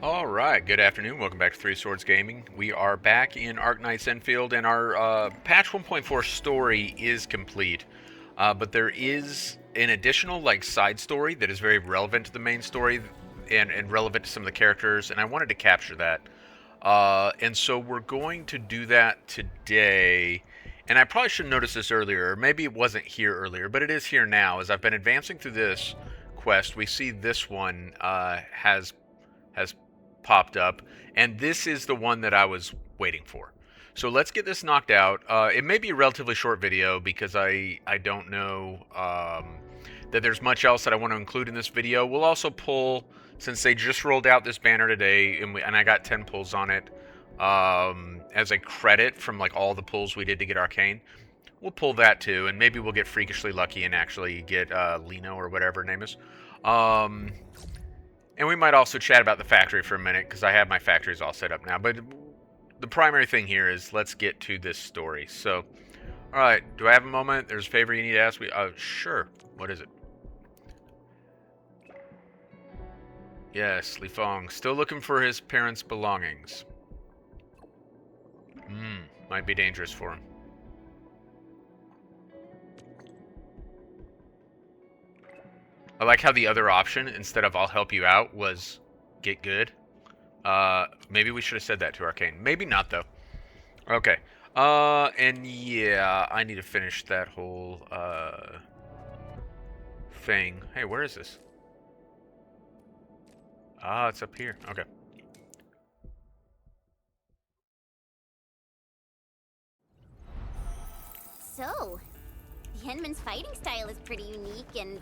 Alright, good afternoon. Welcome back to Three Swords Gaming. We are back in Arknights Endfield, and our patch 1.4 story is complete. But there is an additional side story that is very relevant to the main story and relevant to some of the characters, and I wanted to capture that. And so we're going to do that today. And I probably should have noticed this earlier, or maybe it wasn't here earlier, but it is here now. As I've been advancing through this quest, we see this one has popped up, and this is the one that I was waiting for. So let's get this knocked out. It may be a relatively short video because I don't know that there's much else that I want to include in this video. We'll also pull, since they just rolled out this banner today, and I got 10 pulls on it as a credit from all the pulls we did to get Arcane. We'll pull that too, and maybe we'll get freakishly lucky and actually get Lino or whatever her name is. And we might also chat about the factory for a minute, because I have my factories all set up now. But the primary thing here is let's get to this story. So, alright, do I have a moment? There's a favor you need to ask me? Sure. What is it? Yes, Lifeng. Still looking for his parents' belongings. Might be dangerous for him. I like how the other option, instead of I'll help you out, was get good. Maybe we should have said that to Arcane. Maybe not, though. Okay. And yeah, I need to finish that whole, thing. Hey, where is this? Ah, it's up here. Okay. So, the Henman's fighting style is pretty unique and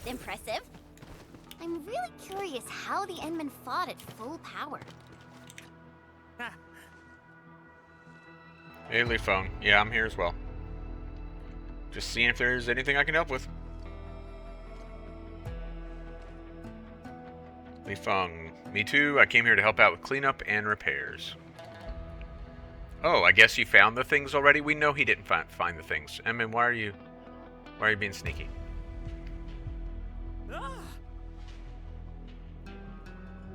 impressive. I'm really curious how the Endman fought at full power. Hey, Lifeng. Yeah, I'm here as well. Just seeing if there's anything I can help with. Lifeng. Me too. I came here to help out with cleanup and repairs. Oh, I guess you found the things already? We know he didn't find the things. I mean, why are you being sneaky?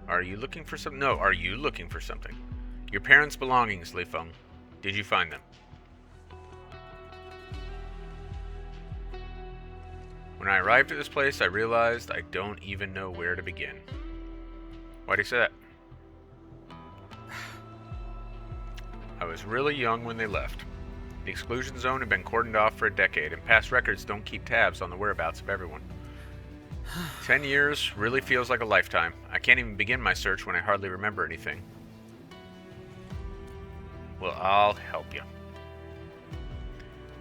Are you looking for something? No, are you looking for something? Your parents' belongings, Lifeng. Did you find them? When I arrived at this place, I realized I don't even know where to begin. Why'd he say that? I was really young when they left. The exclusion zone had been cordoned off for a decade, and past records don't keep tabs on the whereabouts of everyone. 10 years really feels like a lifetime. I can't even begin my search when I hardly remember anything. Well, I'll help you.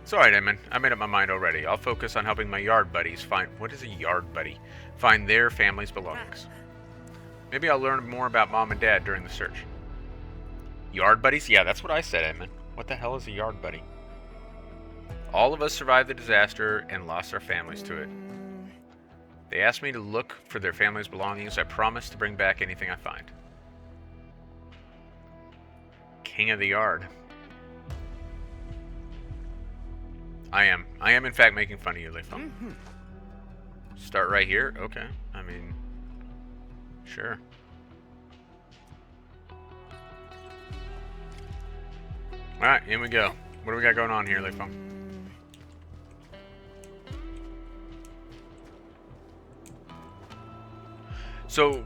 It's alright, Edmund. I made up my mind already. I'll focus on helping my yard buddies find... What is a yard buddy? Find their family's belongings. Maybe I'll learn more about Mom and Dad during the search. Yard buddies? Yeah, that's what I said, Edmund. What the hell is a yard buddy? All of us survived the disaster and lost our families to it. They asked me to look for their family's belongings. I promised to bring back anything I find. King of the yard. I am in fact making fun of you, Lifeng. Start right here? Okay. I mean, sure. Alright, in we go. What do we got going on here, Lifeng? So,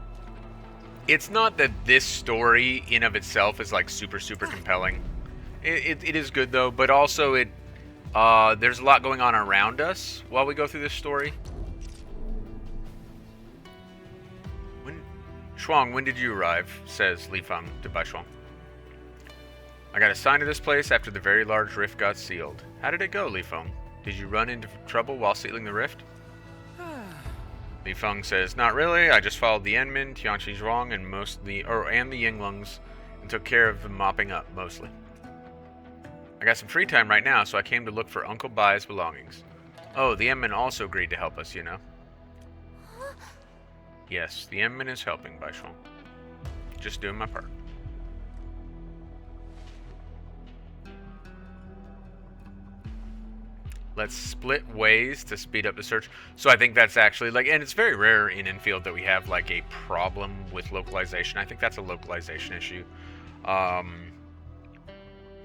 it's not that this story in of itself is super compelling. It is good though, but also there's a lot going on around us while we go through this story. Shuang, when did you arrive? Says Lifeng to Bai Shuang. I got assigned to this place after the very large rift got sealed. How did it go, Lifeng? Did you run into trouble while sealing the rift? Lifeng says, not really. I just followed the Endman, Tianqi Zhuang, and the Yinglungs, and took care of the mopping up, mostly. I got some free time right now, so I came to look for Uncle Bai's belongings. Oh, the Endman also agreed to help us, you know. Yes, the Endman is helping, Bai Shuang. Just doing my part. Let's split ways to speed up the search. So I think that's actually like, and it's very rare in Endfield that we have like a problem with localization. I think that's a localization issue.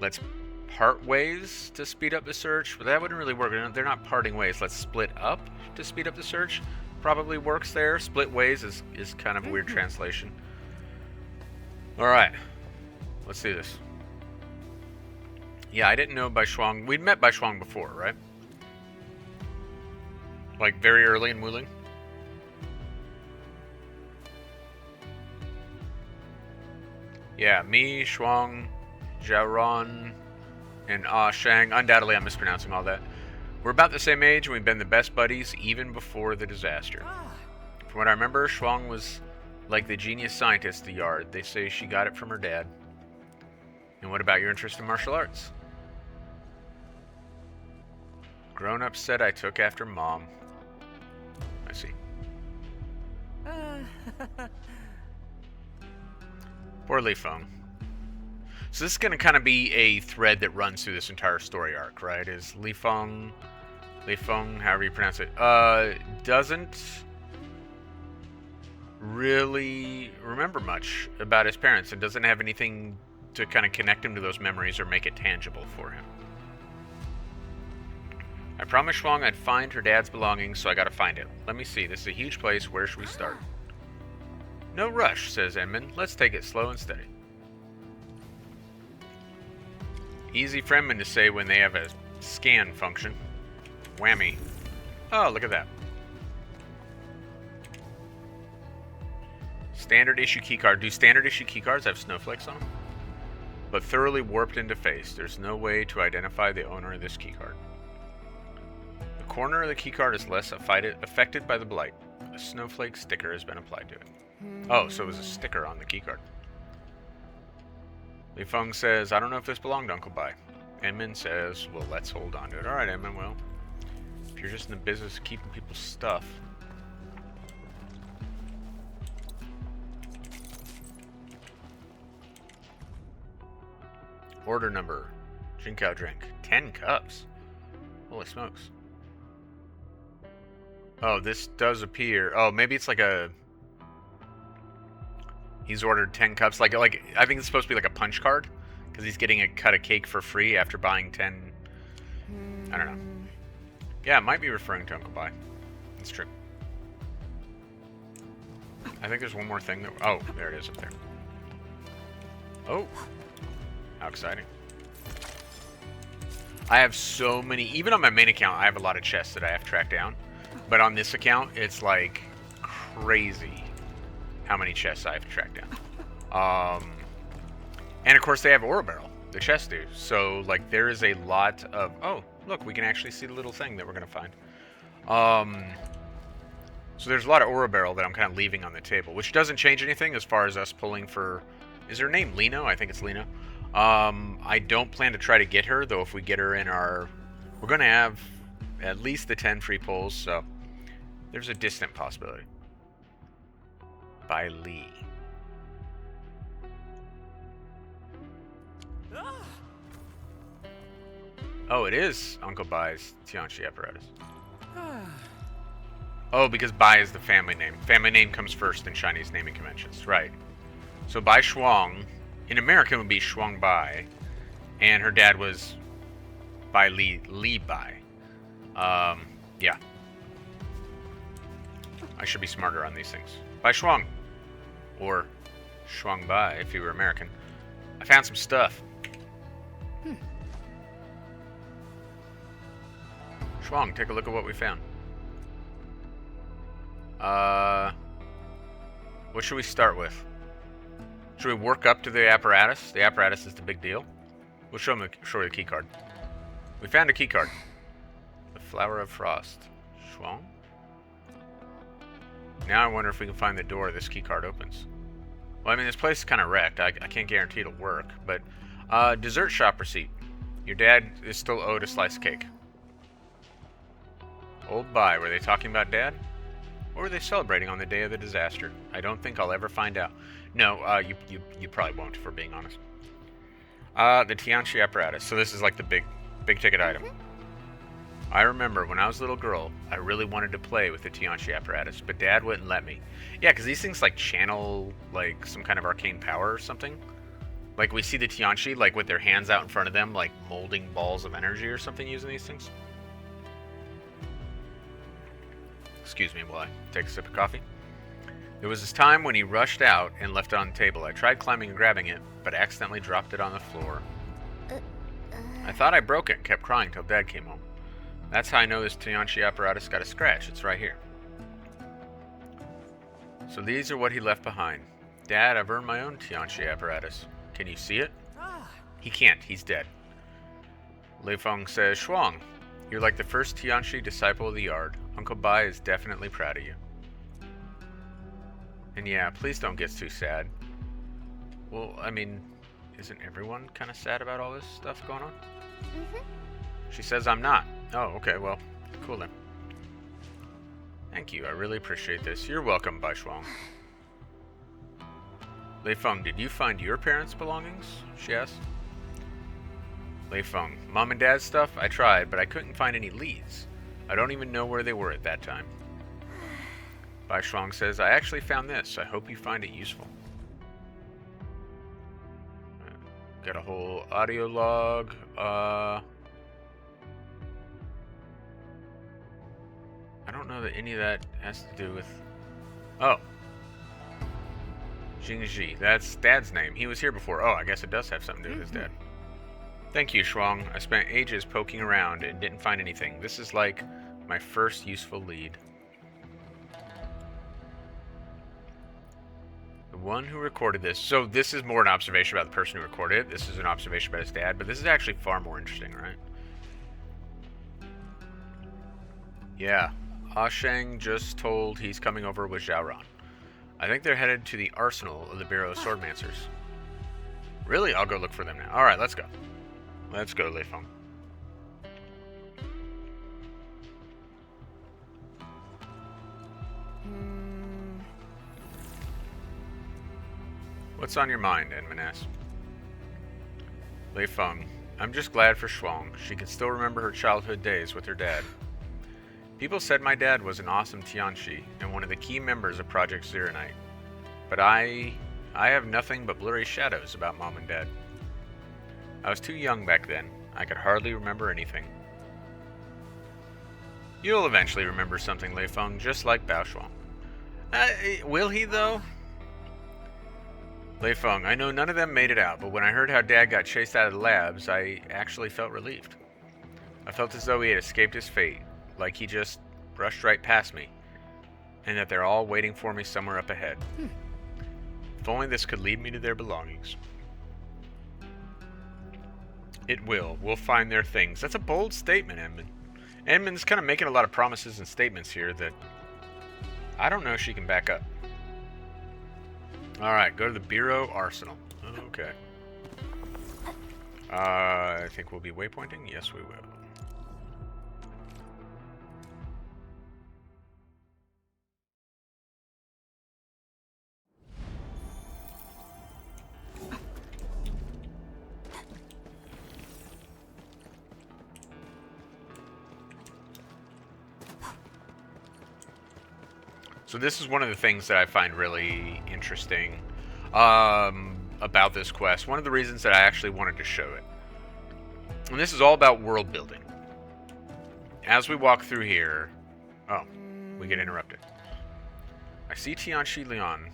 Let's part ways to speed up the search, but that wouldn't really work. They're not parting ways. Let's split up to speed up the search. Probably works there. Split ways is kind of a weird translation. All right, let's do this. Yeah, I didn't know Bai Shuang. We'd met Bai Shuang before, right? Like very early in Wuling. Yeah, me, Shuang, Zhaoran, and Ah Shang. Undoubtedly, I'm mispronouncing all that. We're about the same age, and we've been the best buddies even before the disaster. From what I remember, Shuang was like the genius scientist at the Yard. They say she got it from her dad. And what about your interest in martial arts? Grown-up said I took after Mom. I see. Poor Lifeng. So this is going to kind of be a thread that runs through this entire story arc, right? Is Lifeng, however you pronounce it, doesn't really remember much about his parents and doesn't have anything to kind of connect him to those memories or make it tangible for him. I promised Shuang I'd find her dad's belongings, so I gotta find it. Let me see, this is a huge place. Where should we start? No rush, says Edmund. Let's take it slow and steady. Easy for Edmund to say when they have a scan function. Whammy. Oh, look at that. Standard issue keycard. Do standard issue keycards have snowflakes on them? But thoroughly warped into face. There's no way to identify the owner of this keycard. The corner of the keycard is less affected by the blight. A snowflake sticker has been applied to it. Oh, so it was a sticker on the keycard. Lifeng says, I don't know if this belonged to Uncle Bai. Edmund says, well, let's hold on to it. Alright, Edmund, well, if you're just in the business of keeping people's stuff. Order number. Jinkao drink. 10 cups. Holy smokes. Oh, this does appear. Oh, maybe it's like a... He's ordered 10 cups. Like I think it's supposed to be like a punch card. Because he's getting a cut of cake for free after buying 10... I don't know. Yeah, it might be referring to Uncle Bai. That's true. I think there's one more thing that... Oh, there it is up there. Oh. How exciting. I have so many... Even on my main account, I have a lot of chests that I have tracked down. But on this account, it's like crazy how many chests I have to track down. And of course they have Ore Barrel. The chests do. So like there is a lot of... Oh, look, we can actually see the little thing that we're going to find. So there's a lot of Ore Barrel that I'm kind of leaving on the table, which doesn't change anything as far as us pulling for... Is her name Lino? I think it's Lino. I don't plan to try to get her, though if we get her in our... We're going to have at least the 10 free pulls, so there's a distant possibility. By Lee. Oh, it is Uncle Bai's Tianchi apparatus. Oh, because Bai is the family name. Family name comes first in Chinese naming conventions. Right. So Bai Shuang, in American would be Shuang Bai, and her dad was Bai Li Bai. Yeah. I should be smarter on these things. Bai Shuang. Or Shuang Bai, if you were American. I found some stuff. Shuang, take a look at what we found. What should we start with? Should we work up to the apparatus? The apparatus is the big deal. We'll show you the key card. We found a key card. The Flower of Frost. Shuang? Now I wonder if we can find the door this key card opens. Well, I mean, this place is kind of wrecked. I can't guarantee it'll work. But, dessert shop receipt. Your dad is still owed a slice of cake. Old Bai, were they talking about Dad? Or were they celebrating on the day of the disaster? I don't think I'll ever find out. No, you probably won't, if we're being honest. The Tianchi apparatus. So this is like the big ticket item. I remember when I was a little girl, I really wanted to play with the Tianchi apparatus, but Dad wouldn't let me. Yeah, because these things like channel like some kind of arcane power or something. Like we see the Tianchi like with their hands out in front of them, like molding balls of energy or something using these things. Excuse me while I take a sip of coffee. There was this time when he rushed out and left it on the table. I tried climbing and grabbing it, but accidentally dropped it on the floor. I thought I broke it and kept crying till Dad came home. That's how I know this Tianchi apparatus got a scratch. It's right here. So these are what he left behind. Dad, I've earned my own Tianchi apparatus. Can you see it? He can't. He's dead. Lifeng says, Shuang, you're like the first Tianchi disciple of the Yard. Uncle Bai is definitely proud of you. And yeah, please don't get too sad. Well, I mean, isn't everyone kind of sad about all this stuff going on? She says I'm not. Oh, okay, well, cool then. Thank you, I really appreciate this. You're welcome, Bai Shuang. Lifeng, did you find your parents' belongings? She asked. Lifeng, Mom and Dad's stuff? I tried, but I couldn't find any leads. I don't even know where they were at that time. Bai Shuang says, I actually found this. I hope you find it useful. Got a whole audio log. I don't know that any of that has to do with... Oh. Jingji. That's Dad's name. He was here before. Oh, I guess it does have something to do with his dad. Thank you, Shuang. I spent ages poking around and didn't find anything. This is like my first useful lead. The one who recorded this. So this is more an observation about the person who recorded it. This is an observation about his dad, but this is actually far more interesting, right? Yeah. Sheng just told he's coming over with Xiaoran. I think they're headed to the arsenal of the Bureau of Swordmancers. Really? I'll go look for them now. Alright, let's go. Let's go, Lifeng. What's on your mind, Enman asked. Lifeng, I'm just glad for Shuang. She can still remember her childhood days with her dad. People said my dad was an awesome Tianchi and one of the key members of Project Zero Night. But I have nothing but blurry shadows about Mom and Dad. I was too young back then. I could hardly remember anything. You'll eventually remember something, Lifeng, just like Bao Shuang. Will he, though? Lifeng, I know none of them made it out, but when I heard how Dad got chased out of the labs, I actually felt relieved. I felt as though he had escaped his fate, like he just brushed right past me, and that they're all waiting for me somewhere up ahead. If only this could lead me to their belongings. It will. We'll find their things. That's a bold statement, Enman. Enman's kind of making a lot of promises and statements here that I don't know if she can back up. Alright, go to the Bureau Arsenal. Okay. I think we'll be waypointing? Yes, we will. So this is one of the things that I find really interesting about this quest. One of the reasons that I actually wanted to show it. And this is all about world building. As we walk through here... Oh, we get interrupted. I see Tianchi Lian,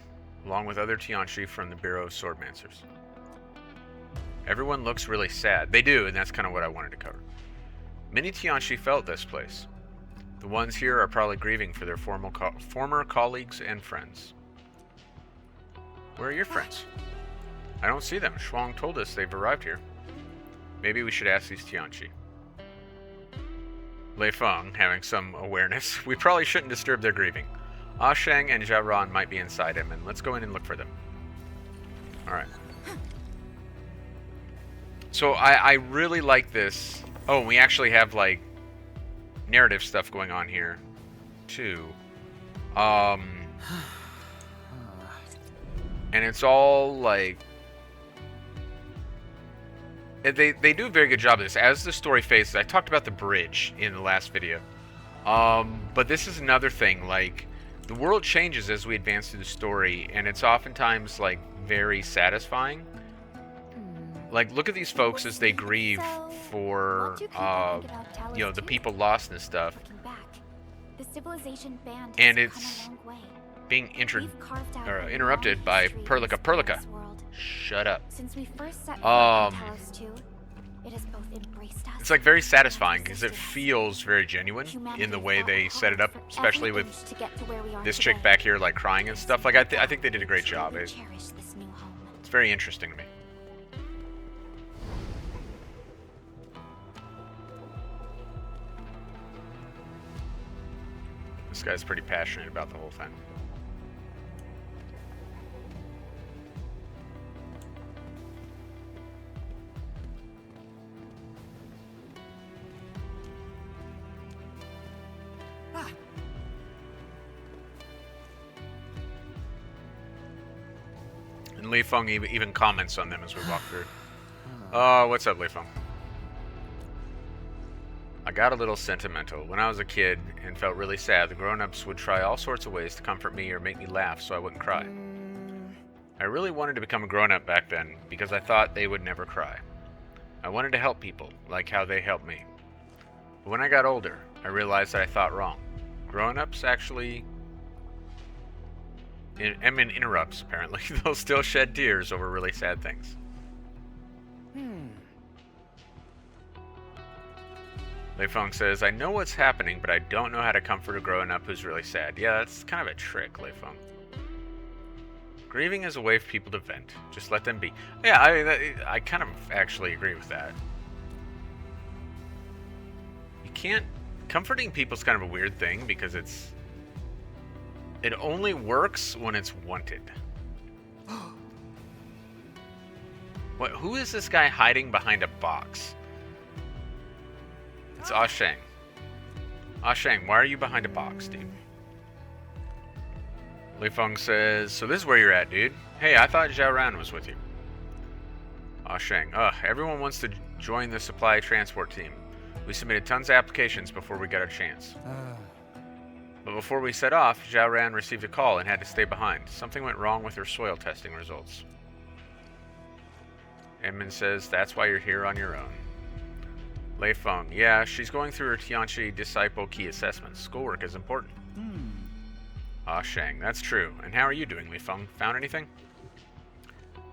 along with other Tianchi from the Bureau of Swordmancers. Everyone looks really sad. They do, and that's kind of what I wanted to cover. Many Tianchi felt this place. The ones here are probably grieving for their former colleagues and friends. Where are your friends? I don't see them. Shuang told us they've arrived here. Maybe we should ask these Tianchi. Lifeng, having some awareness, we probably shouldn't disturb their grieving. Sheng and Xiaoran might be inside him, and let's go in and look for them. Alright. So I really like this. Oh, we actually have, like, narrative stuff going on here too, and it's all like They do a very good job of this. As the story phases, I talked about the bridge in the last video. But this is another thing, like, the world changes as we advance through the story, and it's oftentimes, like, very satisfying. Like, look at these folks as they grieve for, you know, the people lost and stuff. The civilization band And has it's come a long way. being We've carved out a interrupted long by history Perlica. in Perlica, this world. shut up. Since we first set foot on Talos 2, it has both embraced us. It's like very satisfying because it resisted us. feels very genuine in the way they set it up, For especially every with inch to get to where we are this today. chick back here like crying and stuff. Like I think they did a great job. We cherish this new home. It's very interesting to me. This guy's pretty passionate about the whole thing. And Lifeng even comments on them as we walk through. Oh, what's up, Lifeng? I got a little sentimental. When I was a kid and felt really sad, the grown-ups would try all sorts of ways to comfort me or make me laugh so I wouldn't cry. I really wanted to become a grown-up back then because I thought they would never cry. I wanted to help people, like how they helped me. But when I got older, I realized that I thought wrong. Grown-ups actually... Edmund interrupts, apparently. They'll still shed tears over really sad things. Lifeng says, I know what's happening, but I don't know how to comfort a grown-up who's really sad. Yeah, that's kind of a trick, Lifeng. Grieving is a way for people to vent. Just let them be. Yeah, I kind of actually agree with that. You can't... Comforting people's kind of a weird thing because it's... It only works when it's wanted. What? Who is this guy hiding behind a box? It's Ah Shang. Ah Shang, why are you behind a box, dude? Lifeng says, so this is where you're at, dude. Hey, I thought Zhao Ran was with you. Ah Shang, everyone wants to join the supply transport team. We submitted tons of applications before we got our chance. But before we set off, Zhao Ran received a call and had to stay behind. Something went wrong with her soil testing results. Edmund says, that's why you're here on your own. Lifeng, yeah, she's going through her Tianchi Disciple Key assessments. Schoolwork is important. Ah Shang, that's true. And how are you doing, Lifeng? Found anything?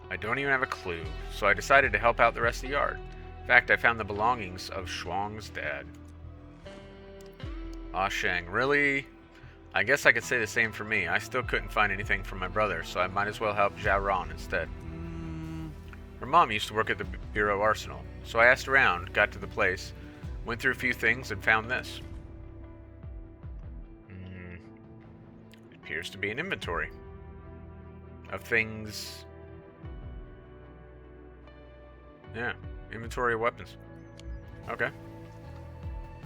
I don't even have a clue, so I decided to help out the rest of the yard. In fact, I found the belongings of Shuang's dad. Ah Shang, really? I guess I could say the same for me. I still couldn't find anything from my brother, so I might as well help Zhao Ran instead. Her mom used to work at the Bureau Arsenal, so I asked around, got to the place, went through a few things, and found this. It appears to be an inventory of things. Yeah, inventory of weapons. Okay.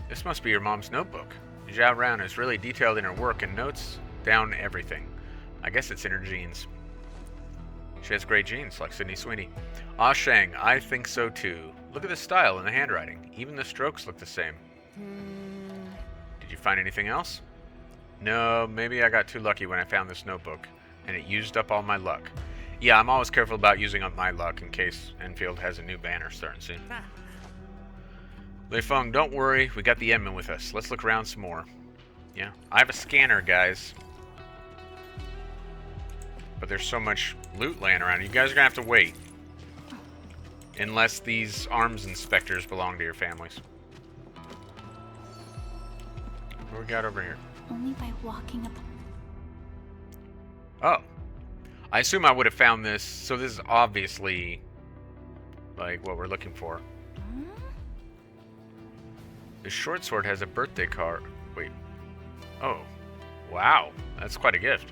This must be your mom's notebook. Zhao Ran is really detailed in her work and notes down everything. I guess it's in her genes. She has great genes, like Sydney Sweeney. Ah Shang, I think so too. Look at the style and the handwriting. Even the strokes look the same. Did you find anything else? No, maybe I got too lucky when I found this notebook, and it used up all my luck. Yeah, I'm always careful about using up my luck in case Endfield has a new banner starting soon. Lifeng, don't worry, we got the Edmund with us. Let's look around some more. Yeah, I have a scanner, guys. But there's so much loot laying around. You guys are gonna have to wait. Unless these arms inspectors belong to your families. What do we got over here? Only by walking up. Oh. I assume I would have found this. So this is obviously like what we're looking for. This short sword has a birthday card. Wait. Oh. Wow. That's quite a gift.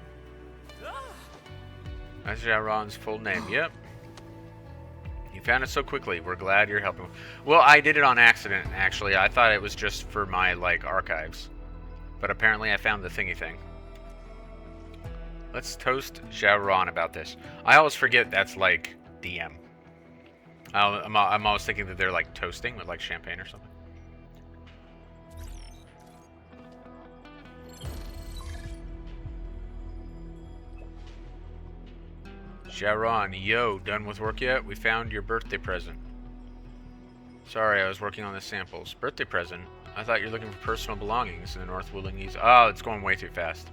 That's Zhao Ran's full name. Yep. You found it so quickly. We're glad you're helping. Well, I did it on accident, actually. I thought it was just for my, like, archives. But apparently I found the thingy thing. Let's toast Zhao Ran about this. I always forget that's, like, DM. I'm always thinking that they're like toasting with like champagne or something. Sharon, yo, done with work yet? We found your birthday present. Sorry, I was working on the samples. Birthday present? I thought you were looking for personal belongings in the North Woolingese. Oh, it's going way too fast.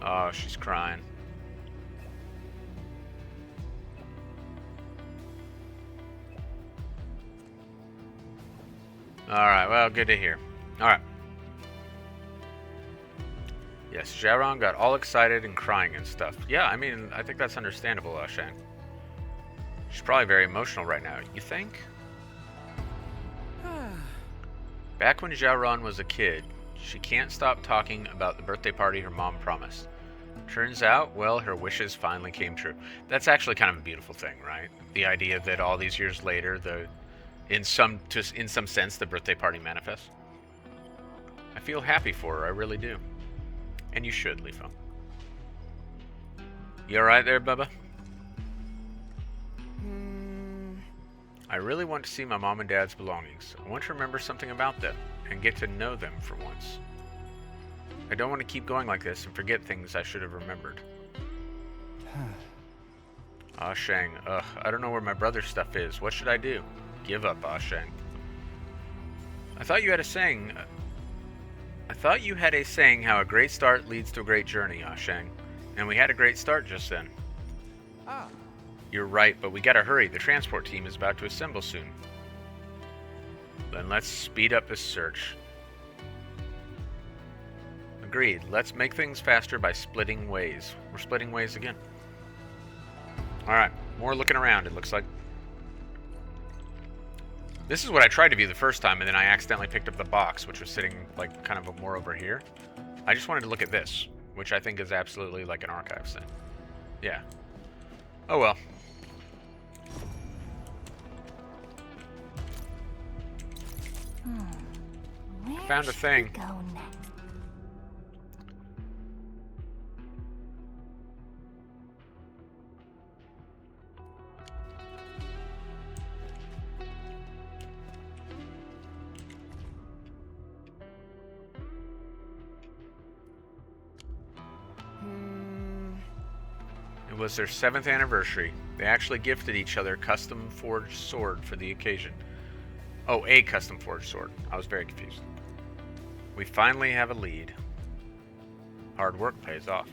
Oh, she's crying. Alright, well, good to hear. Alright. Yes, Sharon got all excited and crying and stuff. Yeah, I mean, I think that's understandable, Shang. She's probably very emotional right now. You think? Back when Xiaoran was a kid, she can't stop talking about the birthday party her mom promised. Turns out, well, her wishes finally came true. That's actually kind of a beautiful thing, right? The idea that all these years later, in some sense, the birthday party manifests. I feel happy for her, I really do. And you should, Lifeng. You alright there, Bubba? I really want to see my mom and dad's belongings. I want to remember something about them, and get to know them for once. I don't want to keep going like this and forget things I should have remembered. Ah, Shang. I don't know where my brother's stuff is. What should I do? Give up, Ah, Shang. I thought you had a saying how a great start leads to a great journey, Ah, Shang. And we had a great start just then. Ah. You're right, but we gotta hurry. The transport team is about to assemble soon. Then let's speed up this search. Agreed. Let's make things faster by splitting ways. We're splitting ways again. Alright, more looking around, it looks like. This is what I tried to view the first time, and then I accidentally picked up the box, which was sitting, like, kind of more over here. I just wanted to look at this, which I think is absolutely like an archives thing. Yeah. Oh well. Found a thing. Go next? It was their 7th anniversary. They actually gifted each other a custom forged sword for the occasion. Oh, a custom forged sword. I was very confused. We finally have a lead. Hard work pays off.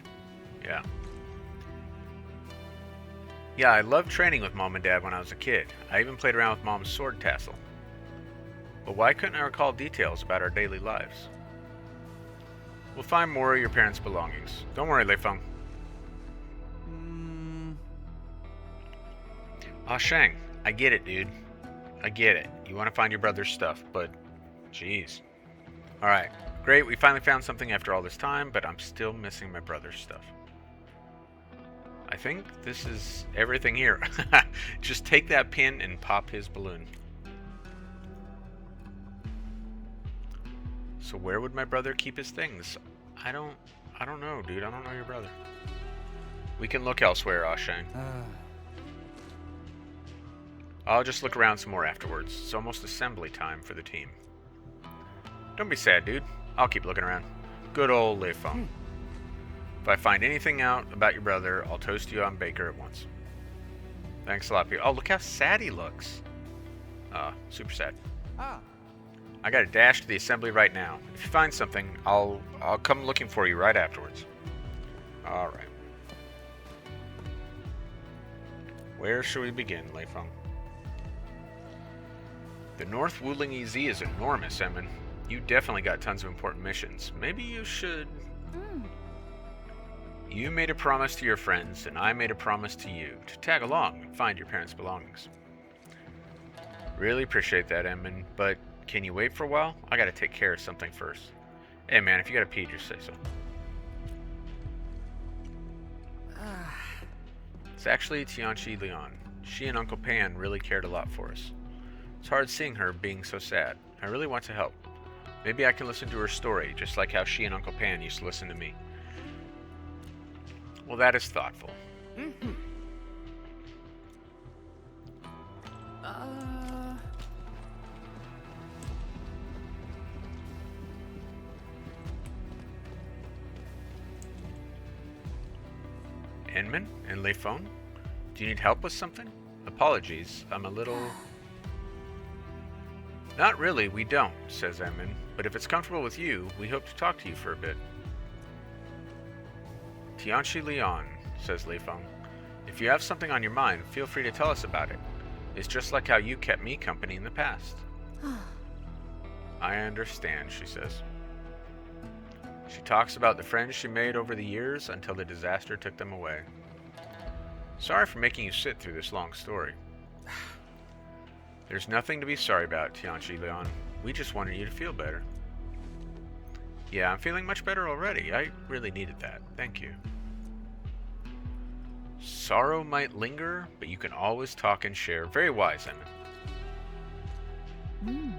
Yeah. Yeah, I loved training with Mom and Dad when I was a kid. I even played around with Mom's sword tassel. But why couldn't I recall details about our daily lives? We'll find more of your parents' belongings. Don't worry, Lifeng. Aw, Shang, I get it, dude. I get it. You want to find your brother's stuff, but... Jeez. Alright, great, we finally found something after all this time, but I'm still missing my brother's stuff. I think this is everything here. Just take that pin and pop his balloon. So where would my brother keep his things? I don't know, dude. I don't know your brother. We can look elsewhere, Shang. I'll just look around some more afterwards. It's almost assembly time for the team. Don't be sad, dude. I'll keep looking around. Good old Lifeng. If I find anything out about your brother, I'll toast you on Baker at once. Thanks a lot, people. Oh, look how sad he looks. Super sad. I gotta dash to the assembly right now. If you find something, I'll come looking for you right afterwards. Alright. Where should we begin, Lifeng? The North Woolingese is enormous, Emin. You definitely got tons of important missions. Maybe you should... You made a promise to your friends, and I made a promise to you to tag along and find your parents' belongings. Really appreciate that, Emin, but can you wait for a while? I gotta take care of something first. Hey man, if you gotta pee, just say so. It's actually Tianchi Leon. She and Uncle Pan really cared a lot for us. It's hard seeing her being so sad. I really want to help. Maybe I can listen to her story, just like how she and Uncle Pan used to listen to me. Well, that is thoughtful. Mm-hmm. Enman and Lifeng? Do you need help with something? Apologies, I'm a little... Not really, we don't, says Enman. But if it's comfortable with you, we hope to talk to you for a bit. Tianchi Leon, says Lifeng. If you have something on your mind, feel free to tell us about it. It's just like how you kept me company in the past. I understand, she says. She talks about the friends she made over the years until the disaster took them away. Sorry for making you sit through this long story. There's nothing to be sorry about, Tianchi Leon. We just wanted you to feel better. Yeah, I'm feeling much better already. I really needed that. Thank you. Sorrow might linger, but you can always talk and share. Very wise, Emma.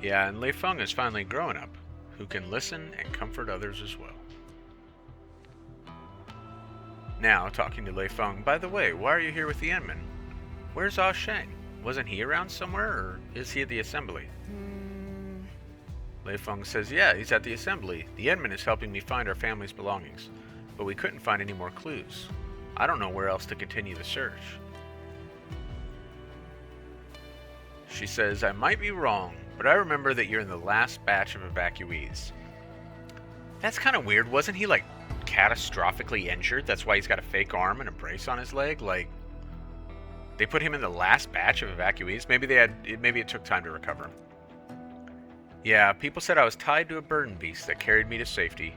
Yeah, and Lifeng is finally growing up, who can listen and comfort others as well. Now, talking to Lifeng, by the way, why are you here with the Enman? Where's Ah Sheng? Wasn't he around somewhere, or is he at the assembly? Lifeng says, yeah, he's at the assembly. The Enman is helping me find our family's belongings, but we couldn't find any more clues. I don't know where else to continue the search. She says, I might be wrong, but I remember that you're in the last batch of evacuees. That's kind of weird. Wasn't he, like, catastrophically injured? That's why he's got a fake arm and a brace on his leg? Like, they put him in the last batch of evacuees? Maybe it took time to recover him. Yeah, people said I was tied to a burden beast that carried me to safety.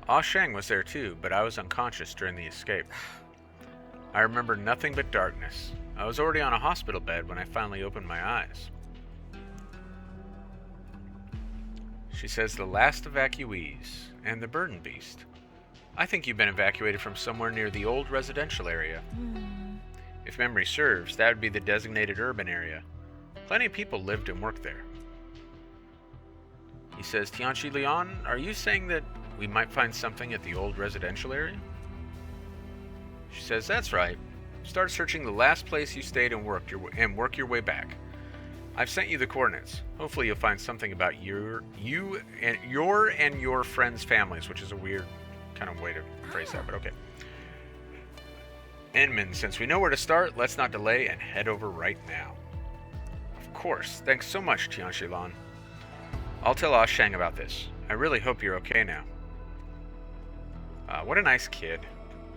Ah Sheng was there too, but I was unconscious during the escape. I remember nothing but darkness. I was already on a hospital bed when I finally opened my eyes. She says the last evacuees and the burden beast. I think you've been evacuated from somewhere near the old residential area. If memory serves, that would be the designated urban area. Plenty of people lived and worked there. He says, Tianchi Leon, are you saying that we might find something at the old residential area? She says, that's right. Start searching the last place you stayed and work your way back. I've sent you the coordinates. Hopefully you'll find something about your and your friends' families, which is a weird kind of way to phrase that, but okay. Enman, since we know where to start, let's not delay and head over right now. Of course. Thanks so much, Tianchi Leon. I'll tell Ah Sheng about this. I really hope you're okay now. What a nice kid.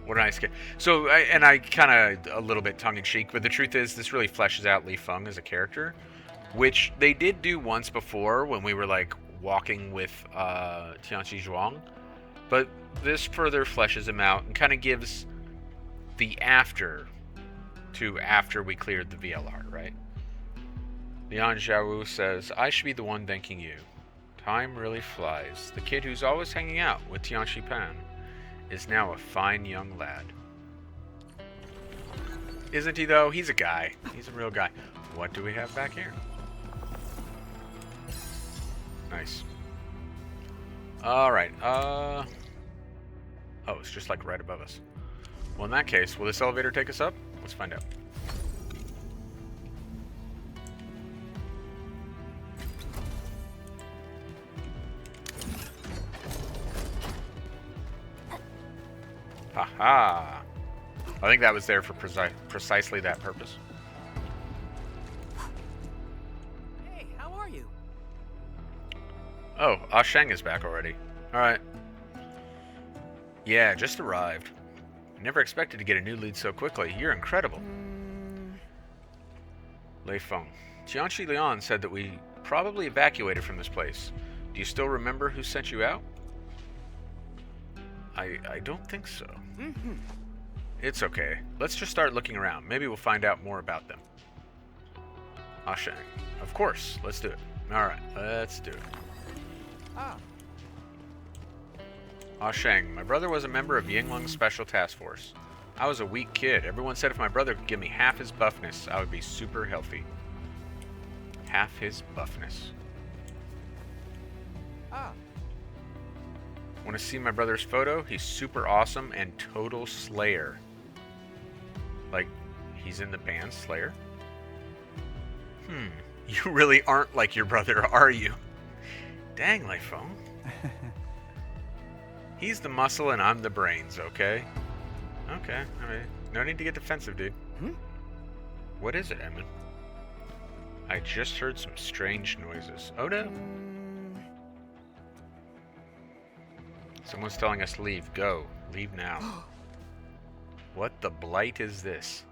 What a nice kid. So, I kind of a little bit tongue-in-cheek, but the truth is this really fleshes out Lifeng as a character, which they did do once before when we were, like, walking with Tianchi Zhuang. But this further fleshes him out and kind of gives the after we cleared the VLR, right? Lian Xiaowu says, I should be the one thanking you. Time really flies. The kid who's always hanging out with Tianchi Pan is now a fine young lad. Isn't he, though? He's a guy. He's a real guy. What do we have back here? Nice. Alright, oh, it's just like right above us. Well, in that case, will this elevator take us up? Let's find out. Haha! I think that was there for precisely that purpose. Hey, how are you? Oh, Ah Sheng is back already. Alright. Yeah, just arrived. I never expected to get a new lead so quickly. You're incredible. Lifeng. Tianchi Leon said that we probably evacuated from this place. Do you still remember who sent you out? I don't think so. It's okay. Let's just start looking around. Maybe we'll find out more about them. Ah Sheng. Of course. Let's do it. Alright, let's do it. Ah Sheng, my brother was a member of Yinglung's Special Task Force. I was a weak kid. Everyone said if my brother could give me half his buffness, I would be super healthy. half his buffness. Ah, Want to see my brother's photo? He's super awesome and total Slayer. Like, he's in the band Slayer? You really aren't like your brother, are you? Dang, Lifeng. He's the muscle and I'm the brains, okay? Okay, alright. No need to get defensive, dude. What is it, Edmund? I just heard some strange noises. Oh no. Someone's telling us to leave. Go. Leave now. What the blight is this?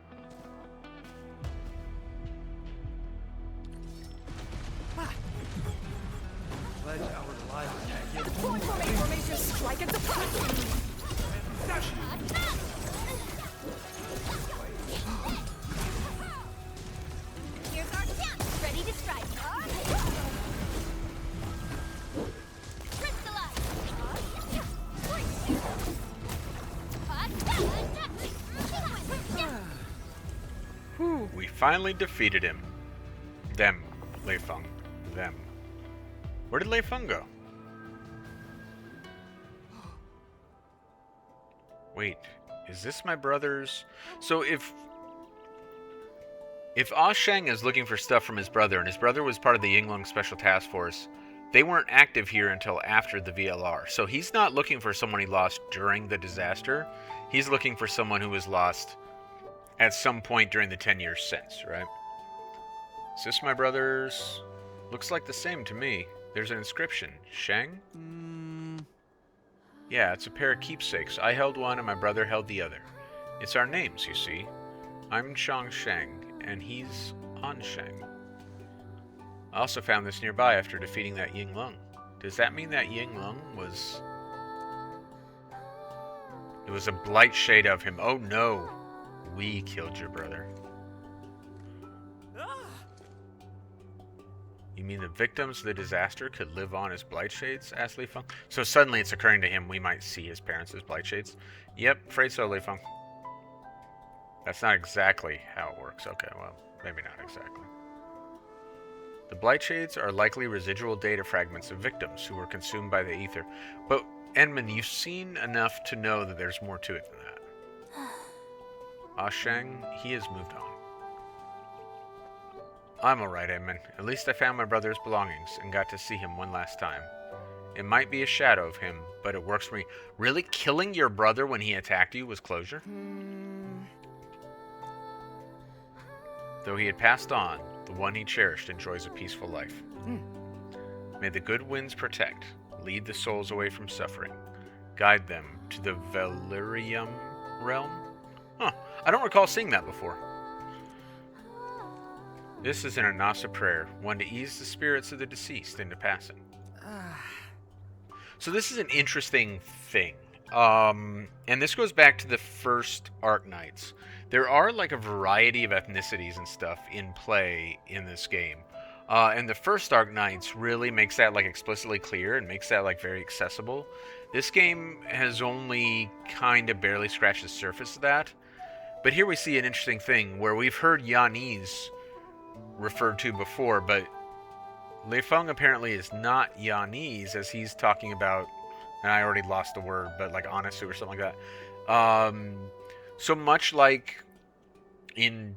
pledge our lives to you. Formation strike at the Here's our chance. Ready to strike. We finally defeated him. Them. Lifeng. Them. Where did Lifeng go? Wait, is this my brother's? So if Sheng is looking for stuff from his brother, and his brother was part of the Yinglong Special Task Force, they weren't active here until after the VLR. So he's not looking for someone he lost during the disaster. He's looking for someone who was lost at some point during the 10 years since, right? Is this my brother's? Looks like the same to me. There's an inscription. Sheng? Yeah, it's a pair of keepsakes. I held one and my brother held the other. It's our names, you see. I'm Chang Sheng, and he's On Sheng. I also found this nearby after defeating that Yinglong. Does that mean that Yinglong was... It was a blight shade of him. Oh no! We killed your brother. You mean the victims of the disaster could live on as blight shades? Asked Lifeng. So suddenly it's occurring to him we might see his parents as blight shades. Yep, afraid so, Lifeng. That's not exactly how it works. Okay, well, maybe not exactly. The blight shades are likely residual data fragments of victims who were consumed by the ether. But, Edmund, you've seen enough to know that there's more to it than that. Sheng, he has moved on. I'm alright, Edmund. At least I found my brother's belongings and got to see him one last time. It might be a shadow of him, but it works for me. Really? Killing your brother when he attacked you was closure? Though he had passed on, the one he cherished enjoys a peaceful life. May the good winds protect, lead the souls away from suffering, guide them to the Valerium realm? Huh, I don't recall seeing that before. This is an Anasa prayer, one to ease the spirits of the deceased into passing. So this is an interesting thing. And this goes back to the first Arknights. There are like a variety of ethnicities and stuff in play in this game. And the first Arknights really makes that like explicitly clear and makes that like very accessible. This game has only kind of barely scratched the surface of that. But here we see an interesting thing where we've heard Yanese referred to before, but Lifeng apparently is not Yanese, as he's talking about, and I already lost the word, but like Anasu or something like that. So much like in,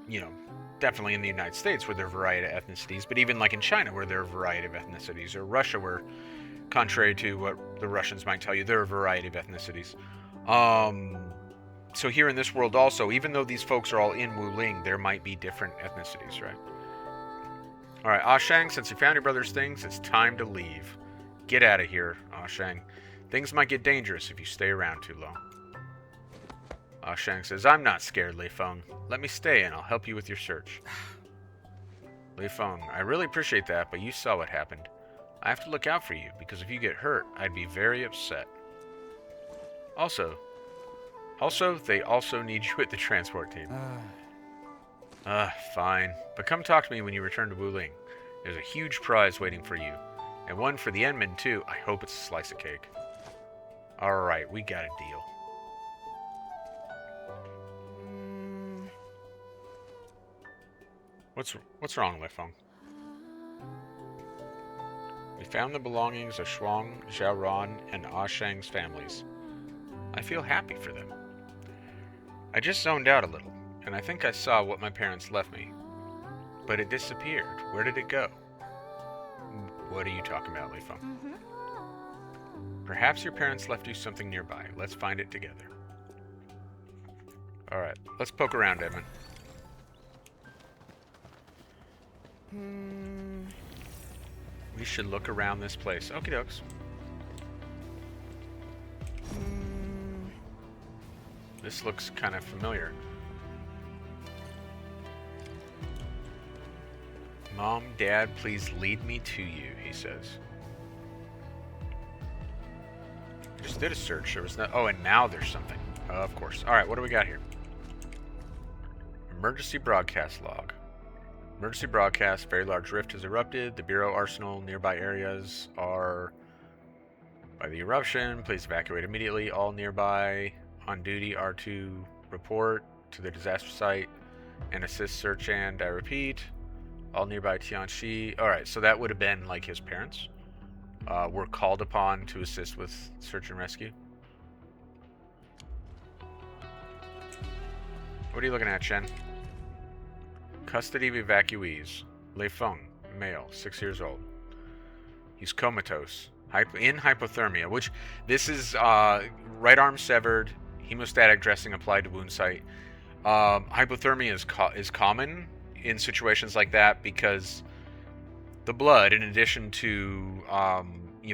you know, definitely in the United States where there are a variety of ethnicities, but even like in China where there are a variety of ethnicities, or Russia where, contrary to what the Russians might tell you, there are a variety of ethnicities. So here in this world also, even though these folks are all in Wuling, there might be different ethnicities, right? Alright, Sheng, since you found your brother's things, it's time to leave. Get out of here, Sheng. Things might get dangerous if you stay around too long. Sheng says, I'm not scared, Lifeng. Let me stay and I'll help you with your search. Lifeng, I really appreciate that, but you saw what happened. I have to look out for you, because if you get hurt, I'd be very upset. Also, they also need you at the transport team. Fine. But come talk to me when you return to Wuling. There's a huge prize waiting for you. And one for the Endman, too. I hope it's a slice of cake. Alright, we got a deal. What's wrong, Lifeng? found the belongings of Shuang, Xiaoran, and Ashang's families. I feel happy for them. I just zoned out a little, and I think I saw what my parents left me. But it disappeared. Where did it go? What are you talking about, Lifeng? Perhaps your parents left you something nearby. Let's find it together. Alright, let's poke around, Edmund. We should look around this place. Okie dokes. This looks kind of familiar. Mom, Dad, please lead me to you, he says. Just did a search. There was no... Oh, and now there's something. Of course. Alright, what do we got here? Emergency broadcast log. Emergency broadcast. Very large rift has erupted. The Bureau arsenal nearby areas are by the eruption. Please evacuate immediately. All nearby on duty are to report to the disaster site and assist search and, I repeat, all nearby Tianxi. Alright, so that would have been like his parents. Were called upon to assist with search and rescue. What are you looking at, Shen? Custody of evacuees. Lifeng, male, 6 years old. He's comatose. In hypothermia, which this is right arm severed, hemostatic dressing applied to wound site. Hypothermia is common in situations like that because the blood, in addition to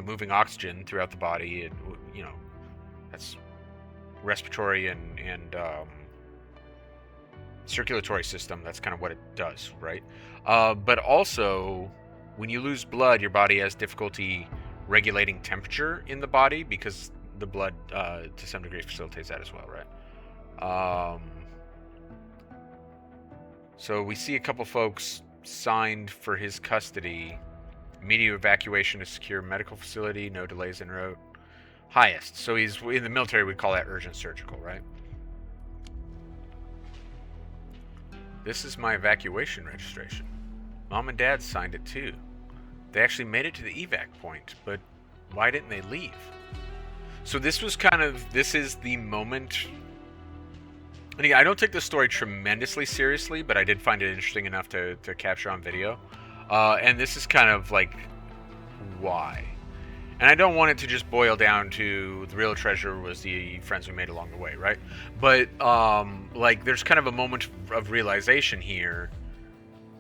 moving oxygen throughout the body, and that's respiratory and circulatory system. That's kind of what it does, right? But also, when you lose blood, your body has difficulty regulating temperature in the body because the blood, to some degree, facilitates that as well, right? So we see a couple folks signed for his custody. Immediate evacuation to secure medical facility. No delays en route. Highest. So he's in the military. We'd call that urgent surgical, right? This is my evacuation registration. Mom and Dad signed it too. They actually made it to the evac point, but why didn't they leave? So this was this is the moment. And again, I don't take this story tremendously seriously, but I did find it interesting enough to capture on video. And this is kind of like, why? And I don't want it to just boil down to the real treasure was the friends we made along the way, right? But, like, there's kind of a moment of realization here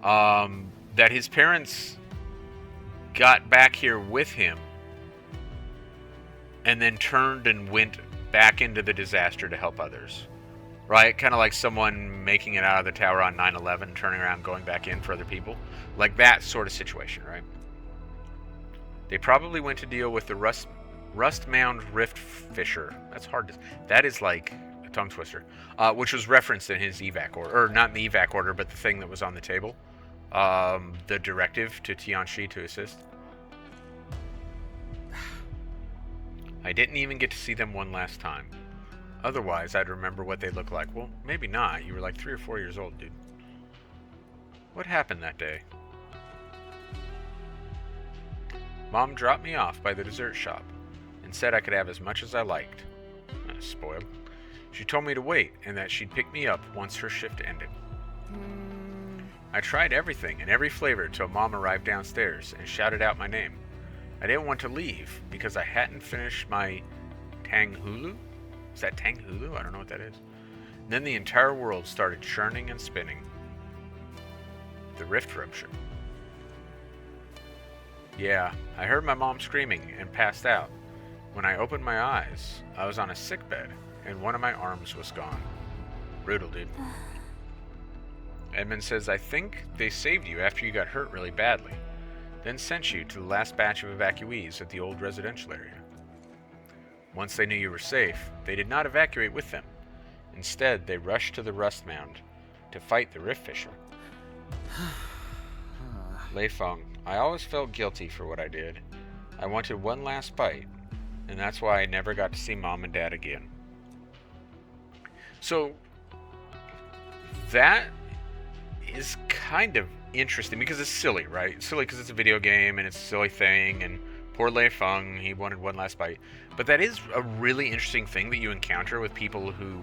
that his parents got back here with him and then turned and went back into the disaster to help others. Right? Kind of like someone making it out of the tower on 9/11, turning around, going back in for other people. Like that sort of situation, right? They probably went to deal with the Rust Mound Rift Fisher. That's hard to... That is like a tongue twister. Which was referenced in his evac order. Or not in the evac order, but the thing that was on the table. The directive to Tianxi to assist. I didn't even get to see them one last time. Otherwise, I'd remember what they look like. Well, maybe not. You were like 3 or 4 years old, dude. What happened that day? Mom dropped me off by the dessert shop and said I could have as much as I liked. Spoiled. She told me to wait and that she'd pick me up once her shift ended. I tried everything and every flavor till Mom arrived downstairs and shouted out my name. I didn't want to leave because I hadn't finished my Tang Hulu. Is that Tang Hulu? I don't know what that is. Then the entire world started churning and spinning. The rift rupture. Yeah, I heard my mom screaming and passed out. When I opened my eyes, I was on a sickbed and one of my arms was gone. Brutal, dude. Edmund says, I think they saved you after you got hurt really badly, then sent you to the last batch of evacuees at the old residential area. Once they knew you were safe, they did not evacuate with them. Instead, they rushed to the Rust Mound to fight the Rift Fisher. Lifeng, I always felt guilty for what I did. I wanted one last bite, and that's why I never got to see Mom and Dad again. So, that is kind of interesting because it's silly, right? It's silly because it's a video game and it's a silly thing, and poor Lifeng, he wanted one last bite. But that is a really interesting thing that you encounter with people who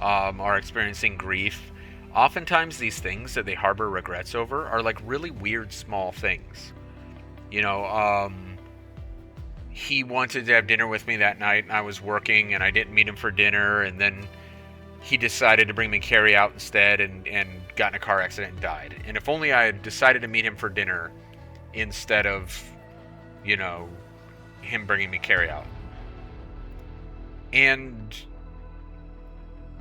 are experiencing grief. Oftentimes these things that they harbor regrets over are like really weird small things. You know, he wanted to have dinner with me that night and I was working and I didn't meet him for dinner, and then he decided to bring me carry out instead and got in a car accident and died. And if only I had decided to meet him for dinner instead of, you know, him bringing me carry out. And,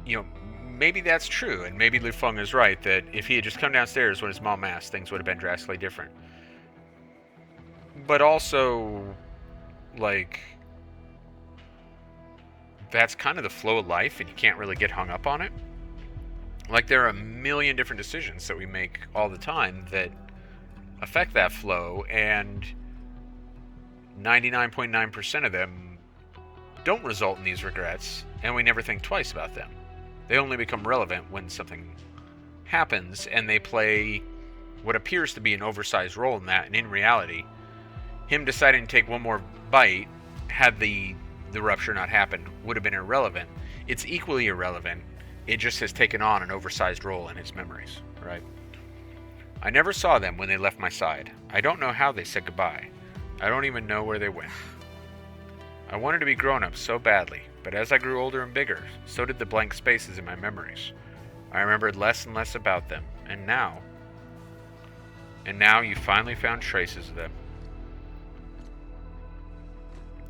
you know, maybe that's true, and maybe Lifeng is right, that if he had just come downstairs when his mom asked, things would have been drastically different. But also, like, that's kind of the flow of life, and you can't really get hung up on it. Like, there are a million different decisions that we make all the time that affect that flow, and 99.9% of them don't result in these regrets, and we never think twice about them. They only become relevant when something happens, and they play what appears to be an oversized role in that, and in reality, him deciding to take one more bite, had the rupture not happened, would have been irrelevant. It's equally irrelevant. It just has taken on an oversized role in his memories, right? I never saw them when they left my side. I don't know how they said goodbye. I don't even know where they went. I wanted to be grown up so badly, but as I grew older and bigger, so did the blank spaces in my memories. I remembered less and less about them, and now you finally found traces of them.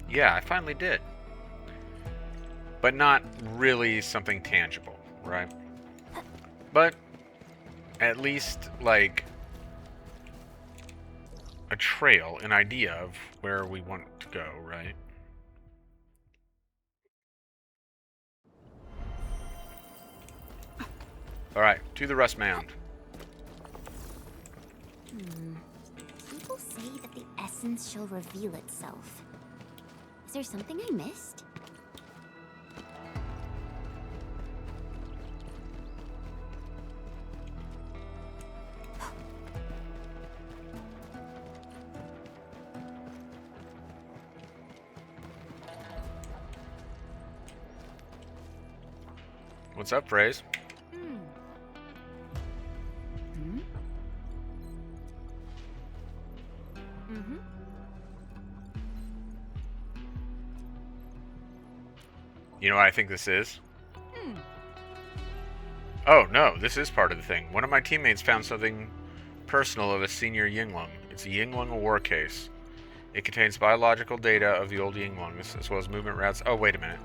Yeah, I finally did. But not really something tangible, right? But at least, like, a trail, an idea of where we want to go, right? Alright, to the Rust Mound. People say that the essence shall reveal itself. Is there something I missed? What's up, Phrase? You know what I think this is? Oh, no, this is part of the thing. One of my teammates found something personal of a senior Yinglung. It's a Yinglung war case. It contains biological data of the old Yinglungs, as well as movement routes. Oh, wait a minute.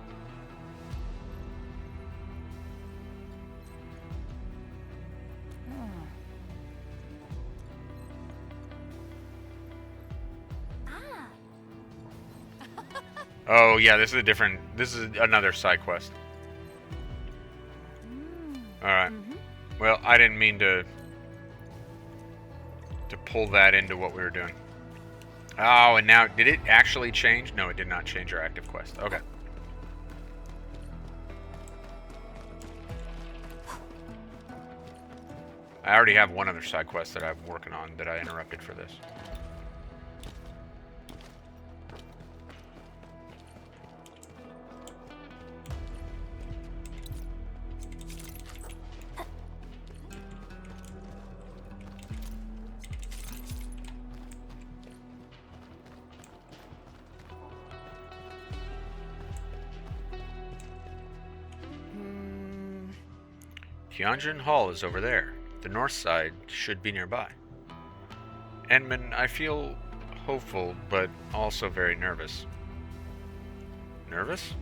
Oh, yeah, this is another side quest. Alright. Well, I didn't mean to pull that into what we were doing. Oh, and now, did it actually change? No, it did not change our active quest. Okay. I already have one other side quest that I'm working on that I interrupted for this. Tianjin Hall is over there. The north side should be nearby. Edmund, I feel hopeful, but also very nervous. Nervous?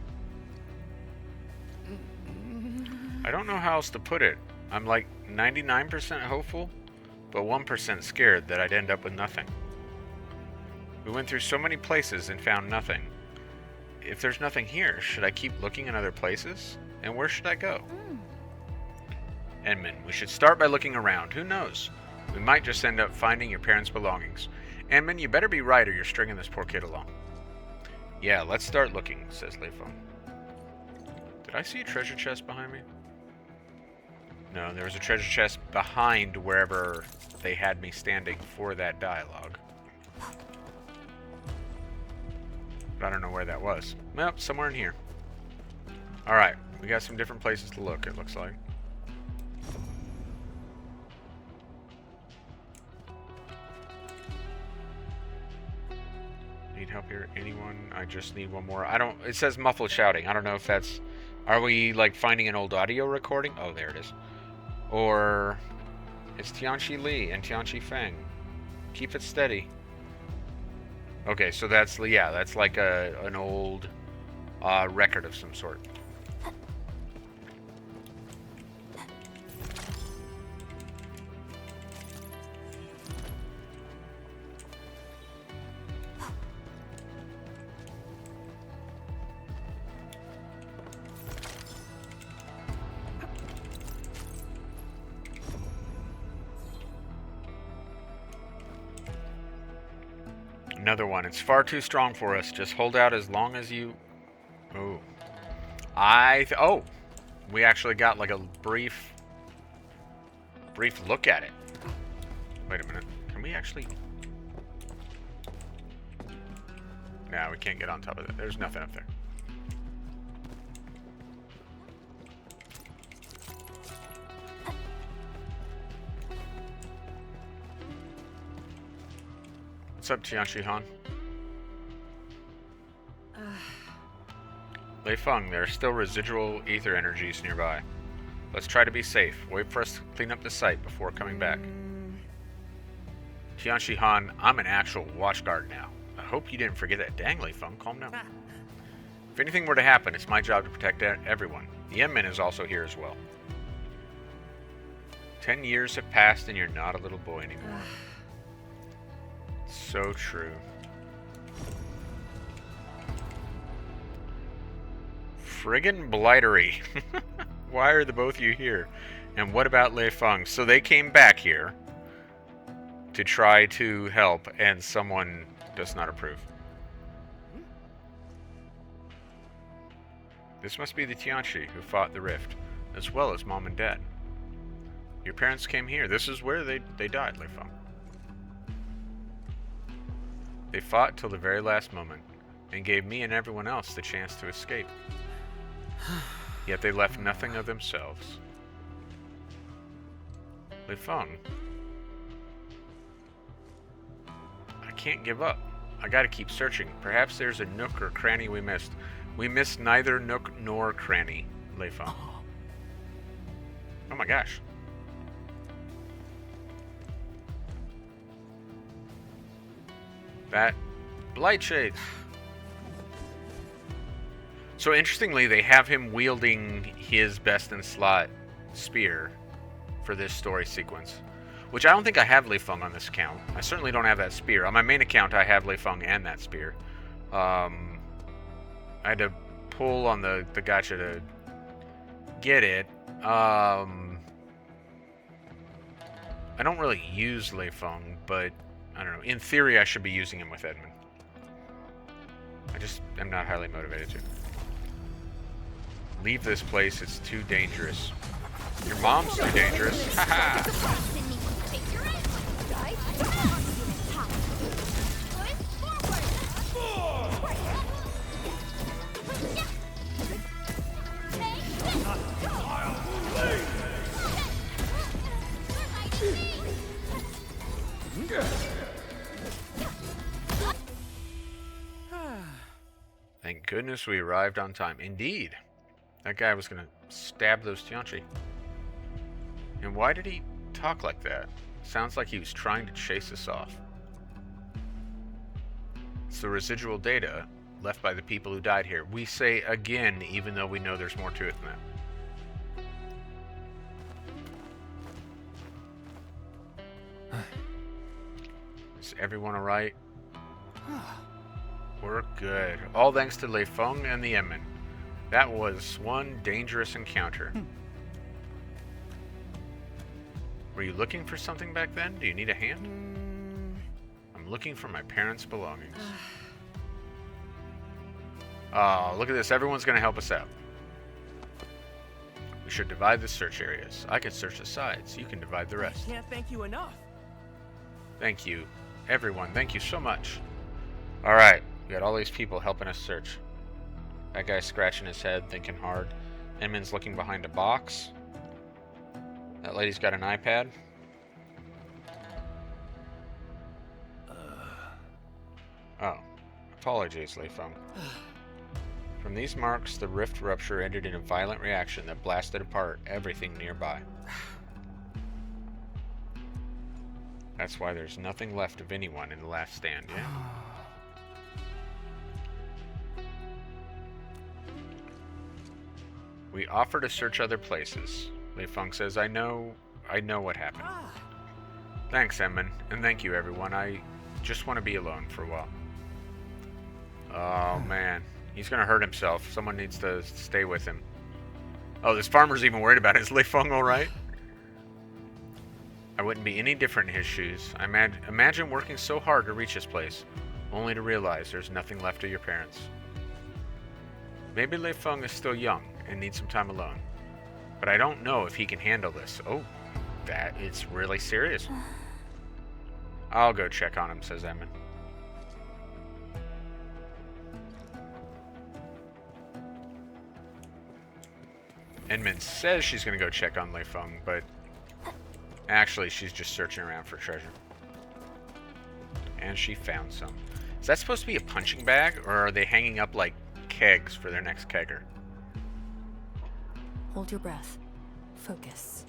I don't know how else to put it. I'm like 99% hopeful, but 1% scared that I'd end up with nothing. We went through so many places and found nothing. If there's nothing here, should I keep looking in other places? And where should I go? Edmund, we should start by looking around. Who knows? We might just end up finding your parents' belongings. Edmund, you better be right or you're stringing this poor kid along. Yeah, let's start looking, says Lifeng. Did I see a treasure chest behind me? No, there was a treasure chest behind wherever they had me standing for that dialogue. But I don't know where that was. Well, somewhere in here. Alright, we got some different places to look, it looks like. Need help here? Anyone? I just need one more. I don't... It says muffled shouting. I don't know if that's... Are we, like, finding an old audio recording? Oh, there it is. Or... It's Tianqi Li and Tianqi Feng. Keep it steady. Okay, so that's... Yeah, that's like an old record of some sort. Another one. It's far too strong for us. Just hold out as long as you... Oh. Oh! We actually got like a brief look at it. Wait a minute. Can we actually... No, we can't get on top of it. There's nothing up there. What's up, Tianqi Han? Lifeng, there are still residual ether energies nearby. Let's try to be safe. Wait for us to clean up the site before coming back. Tianqi Han, I'm an actual watchguard now. I hope you didn't forget that. Dang, Lifeng, calm down. If anything were to happen, it's my job to protect everyone. The Endman is also here as well. 10 years have passed and you're not a little boy anymore. So true. Friggin' blightery. Why are the both of you here? And what about Lifeng? So they came back here to try to help, and someone does not approve. This must be the Tianqi who fought the rift, as well as Mom and Dad. Your parents came here. This is where they died, Lifeng. They fought till the very last moment, and gave me and everyone else the chance to escape. Yet they left nothing of themselves. Lifeng. I can't give up. I gotta keep searching. Perhaps there's a nook or cranny we missed. We missed neither nook nor cranny, Lifeng. Oh my gosh. That blight shades. So interestingly, they have him wielding his best in slot spear for this story sequence, which I don't think I have Lifeng on this account. I certainly don't have that spear. On my main account, I have Lifeng and that spear. I had to pull on the gacha to get it. I don't really use Lifeng, but I don't know. In theory, I should be using him with Edmund. I just am not highly motivated to. Leave this place. It's too dangerous. Your mom's too dangerous. Haha. Thank goodness we arrived on time. Indeed. That guy was gonna stab those Tianqi. And why did he talk like that? Sounds like he was trying to chase us off. It's the residual data left by the people who died here. We say again, even though we know there's more to it than that. Is everyone alright? We're good. All thanks to Lifeng and the Emmen. That was one dangerous encounter. Were you looking for something back then? Do you need a hand? I'm looking for my parents' belongings. Oh, look at this. Everyone's going to help us out. We We should divide the search areas. I can search the sides. You can divide the rest. Can't thank you enough. Thank you. Everyone, thank you so much. Alright, we got all these people helping us search. That guy's scratching his head, thinking hard. Inman's looking behind a box. That lady's got an iPad. Oh. Apologies, Lifeng. From these marks, the rift rupture ended in a violent reaction that blasted apart everything nearby. That's why there's nothing left of anyone in the last stand, yeah? We offer to search other places. Lifeng says, I know what happened. Thanks, Emman, and thank you, everyone. I just want to be alone for a while. Oh, man. He's gonna hurt himself. Someone needs to stay with him. Oh, this farmer's even worried about it. Is Lifeng alright? I wouldn't be any different in his shoes. I imagine working so hard to reach this place, only to realize there's nothing left of your parents. Maybe Lifeng is still young and needs some time alone. But I don't know if he can handle this. Oh, it's really serious. I'll go check on him, says Emman. Edmund says she's going to go check on Lifeng, but actually she's just searching around for treasure. And she found some. Is that supposed to be a punching bag, or are they hanging up like kegs for their next kegger? Hold your breath. Focus.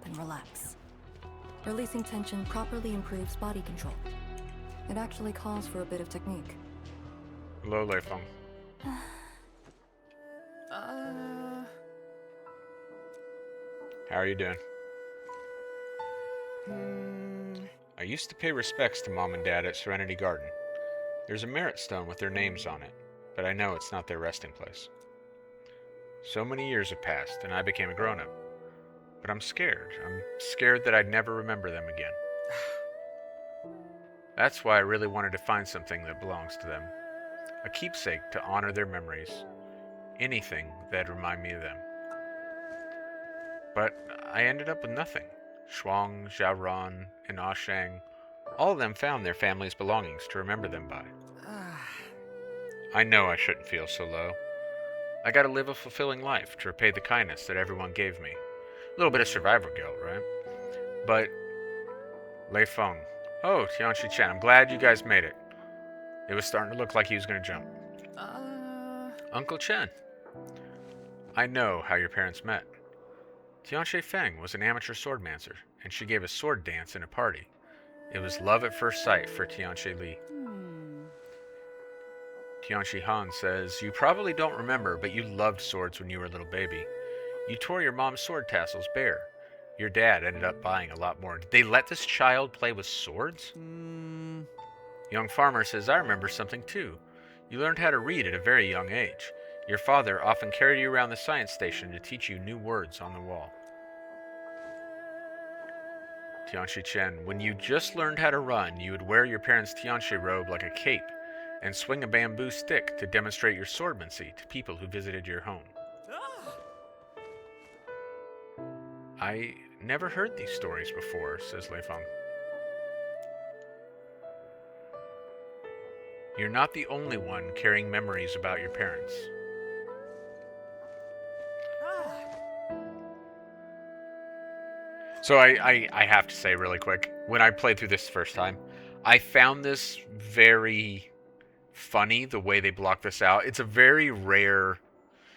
Then relax. Releasing tension properly improves body control. It actually calls for a bit of technique. Hello, Lifeng. How are you doing? I used to pay respects to Mom and Dad at Serenity Garden. There's a merit stone with their names on it, but I know it's not their resting place. So many years have passed, and I became a grown-up. But I'm scared. I'm scared that I'd never remember them again. That's why I really wanted to find something that belongs to them. A keepsake to honor their memories. Anything that'd remind me of them. But I ended up with nothing. Shuang, Xiaoran, and Ashang, all of them found their family's belongings to remember them by. I know I shouldn't feel so low. I gotta live a fulfilling life to repay the kindness that everyone gave me. A little bit of survivor guilt, right? But, Lifeng. Oh, Tianchi Chen, I'm glad you guys made it. It was starting to look like he was gonna jump. Uncle Chen. I know how your parents met. Tianchi Feng was an amateur swordmancer, and she gave a sword dance in a party. It was love at first sight for Tianchi Li. Tianchi Han says, you probably don't remember, but you loved swords when you were a little baby. You tore your mom's sword tassels bare. Your dad ended up buying a lot more. Did they let this child play with swords? Young Farmer says, I remember something too. You learned how to read at a very young age. Your father often carried you around the science station to teach you new words on the wall. Tianchi Chen, when you just learned how to run, you would wear your parents' Tianchi robe like a cape and swing a bamboo stick to demonstrate your swordmancy to people who visited your home. I never heard these stories before, says Lifeng. You're not the only one carrying memories about your parents. So I have to say really quick, when I played through this the first time, I found this very funny, the way they block this out. It's a very rare,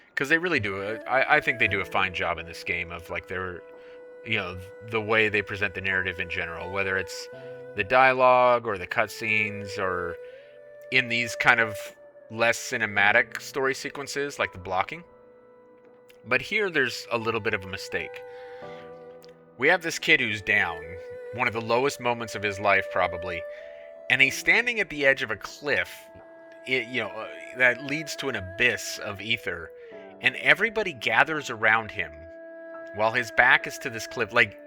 because they really do, I think they do a fine job in this game of like their, you know, the way they present the narrative in general, whether it's the dialogue or the cutscenes or in these kind of less cinematic story sequences like the blocking. But here there's a little bit of a mistake. We have this kid who's down, one of the lowest moments of his life probably, and he's standing at the edge of a cliff, that leads to an abyss of ether, and everybody gathers around him while his back is to this cliff. Like,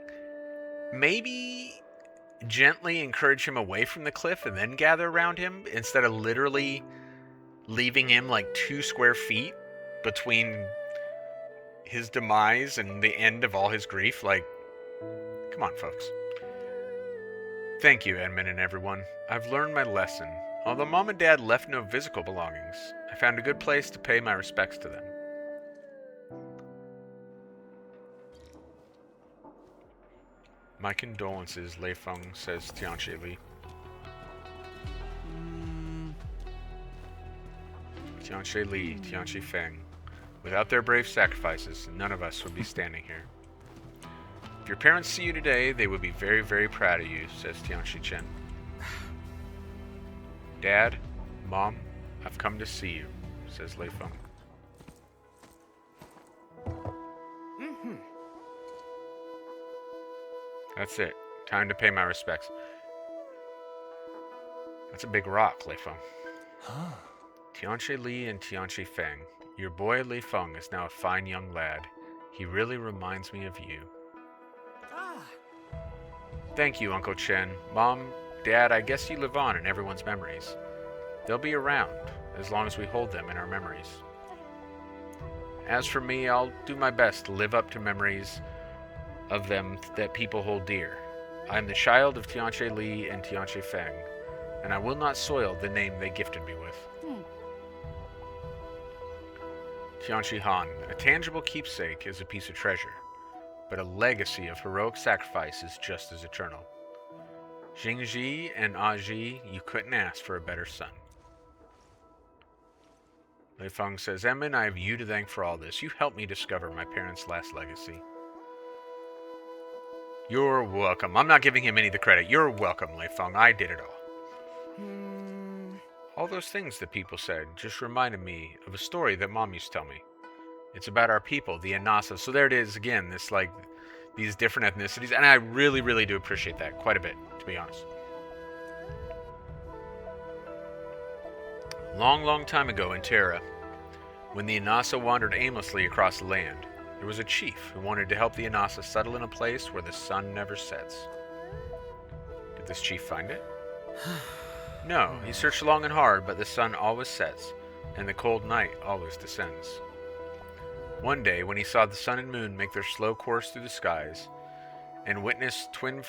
maybe gently encourage him away from the cliff and then gather around him instead of literally leaving him like 2 square feet between his demise and the end of all his grief. Like, come on, folks. Thank you, Edmund and everyone. I've learned my lesson. Although Mom and Dad left no physical belongings, I found a good place to pay my respects to them. My condolences, Lifeng, says Tianchi Li. Tianchi Li, Tianchi Feng. Without their brave sacrifices, none of us would be standing here. If your parents see you today, they would be very, very proud of you, says Tianchi Chen. Dad, Mom, I've come to see you, says Lifeng. That's it. Time to pay my respects. That's a big rock, Lifeng. Huh? Tianchi Li and Tianchi Feng. Your boy Lifeng is now a fine young lad. He really reminds me of you. Thank you, Uncle Chen. Mom, Dad, I guess you live on in everyone's memories. They'll be around, as long as we hold them in our memories. As for me, I'll do my best to live up to memories of them that people hold dear. I am the child of Tianchi Li and Tianchi Feng, and I will not soil the name they gifted me with. Tianchi Han, a tangible keepsake is a piece of treasure, but a legacy of heroic sacrifice is just as eternal. Jingji and Aji, you couldn't ask for a better son. Lifeng says, Emma, I have you to thank for all this. You helped me discover my parents' last legacy. You're welcome. I'm not giving him any of the credit. You're welcome, Lifeng. I did it all. All those things that people said just reminded me of a story that Mom used to tell me. It's about our people, the Anasa. So there it is again, this like these different ethnicities, and I really, really do appreciate that quite a bit, to be honest. Long, long time ago in Terra, when the Anasa wandered aimlessly across the land, there was a chief who wanted to help the Anasa settle in a place where the sun never sets. Did this chief find it? No, he searched long and hard, but the sun always sets, and the cold night always descends. One day, when he saw the sun and moon make their slow course through the skies, and witnessed twin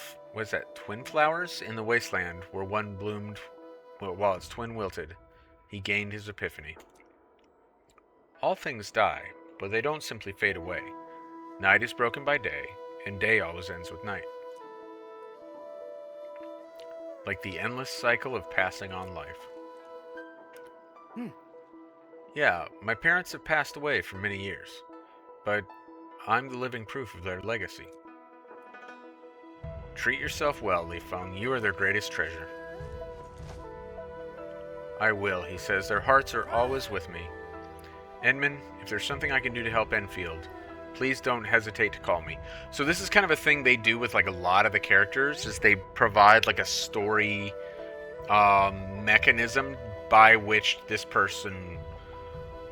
flowers in the wasteland where one bloomed while its twin wilted, he gained his epiphany. All things die, but they don't simply fade away. Night is broken by day, and day always ends with night. Like the endless cycle of passing on life. Yeah, my parents have passed away for many years, but I'm the living proof of their legacy. Treat yourself well, Lifeng. You are their greatest treasure. I will, he says. Their hearts are always with me. Edmund, if there's something I can do to help Enfield, please don't hesitate to call me. So this is kind of a thing they do with like a lot of the characters, is they provide like a story mechanism by which this person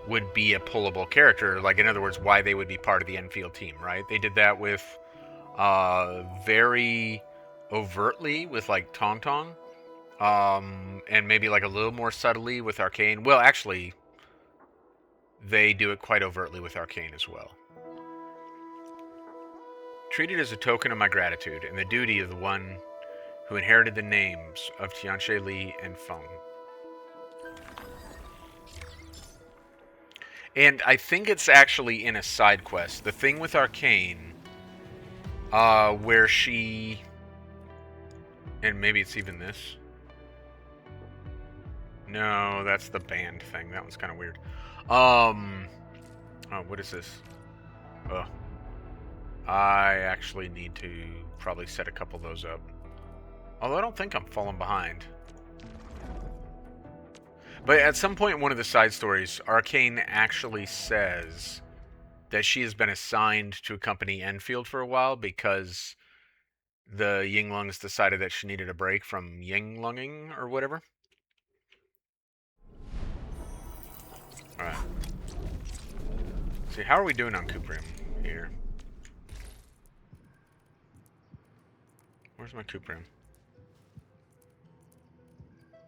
would be a pullable character. Like, in other words, why they would be part of the Enfield team, right? They did that with very overtly with like Tong Tong, and maybe like a little more subtly with Arcane. Well, actually, they do it quite overtly with Arcane as well. Treat it as a token of my gratitude and the duty of the one who inherited the names of Tianchi Li and Feng. And I think it's actually in a side quest. The thing with Arcane, where she... And maybe it's even this. No, that's the band thing. That one's kind of weird. Oh, what is this? Oh. I actually need to probably set a couple of those up. Although I don't think I'm falling behind. But at some point in one of the side stories, Arcane actually says that she has been assigned to accompany Enfield for a while because the Yinglungs decided that she needed a break from Yinglunging or whatever. Alright. See, how are we doing on Kuprim here? Where's my Kuprim?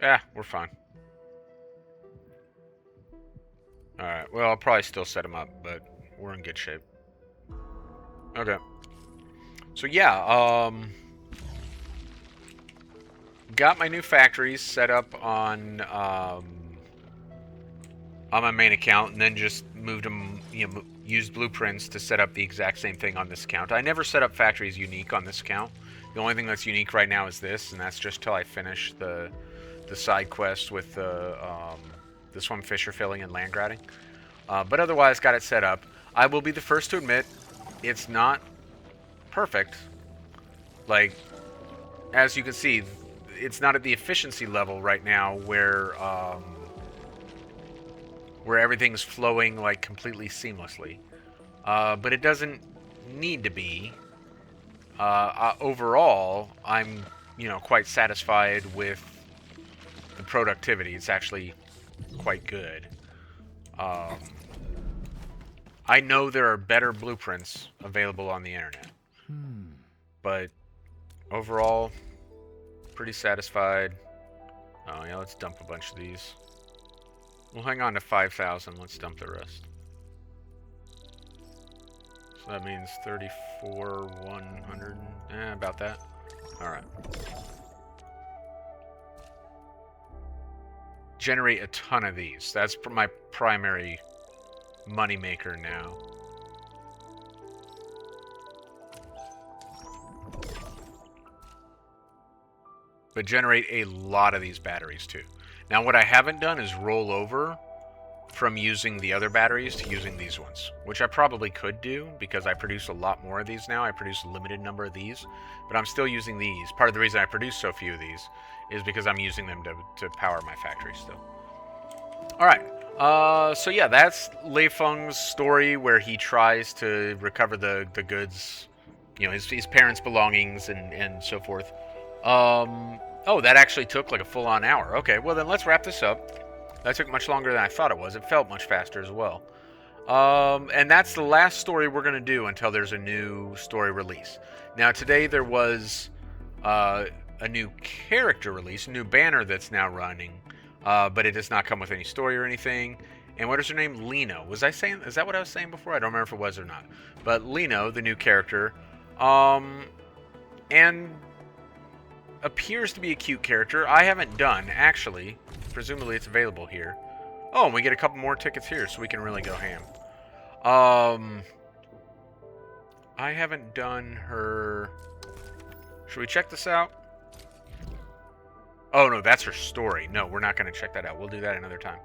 Yeah, we're fine. Alright, well, I'll probably still set him up, but we're in good shape. Okay. So yeah, got my new factories set up on my main account, and then just moved them, you know, used blueprints to set up the exact same thing on this account. I never set up factories unique on this account. The only thing that's unique right now is this, and that's just till I finish the side quest with the swim fisher filling and land gratting. But otherwise, got it set up. I will be the first to admit, it's not perfect. Like, as you can see, it's not at the efficiency level right now where everything's flowing like completely seamlessly. But it doesn't need to be. Overall, I'm, you know, quite satisfied with the productivity. It's actually quite good. I know there are better blueprints available on the internet. But overall, pretty satisfied. Oh yeah, let's dump a bunch of these. We'll hang on to 5,000. Let's dump the rest. So that means 34,100. About that. Alright. Generate a ton of these. That's my primary money maker now. But generate a lot of these batteries too. Now what I haven't done is roll over from using the other batteries to using these ones, which I probably could do because I produce a lot more of these now. I produce a limited number of these, but I'm still using these. Part of the reason I produce so few of these is because I'm using them to power my factory still. Alright, so yeah, that's Lifeng's story where he tries to recover the goods, you know, his parents' belongings and so forth. Oh, that actually took like a full-on hour. Okay, well then let's wrap this up. That took much longer than I thought it was. It felt much faster as well. And that's the last story we're going to do until there's a new story release. Now, today there was a new character release, a new banner that's now running, but it does not come with any story or anything. And what is her name? Lino. Was I saying? Is that what I was saying before? I don't remember if it was or not. But Lino, the new character, and appears to be a cute character. I haven't done, actually. Presumably it's available here. Oh, and we get a couple more tickets here, so we can really go ham. I haven't done her... Should we check this out? Oh, no, that's her story. No, we're not going to check that out. We'll do that another time.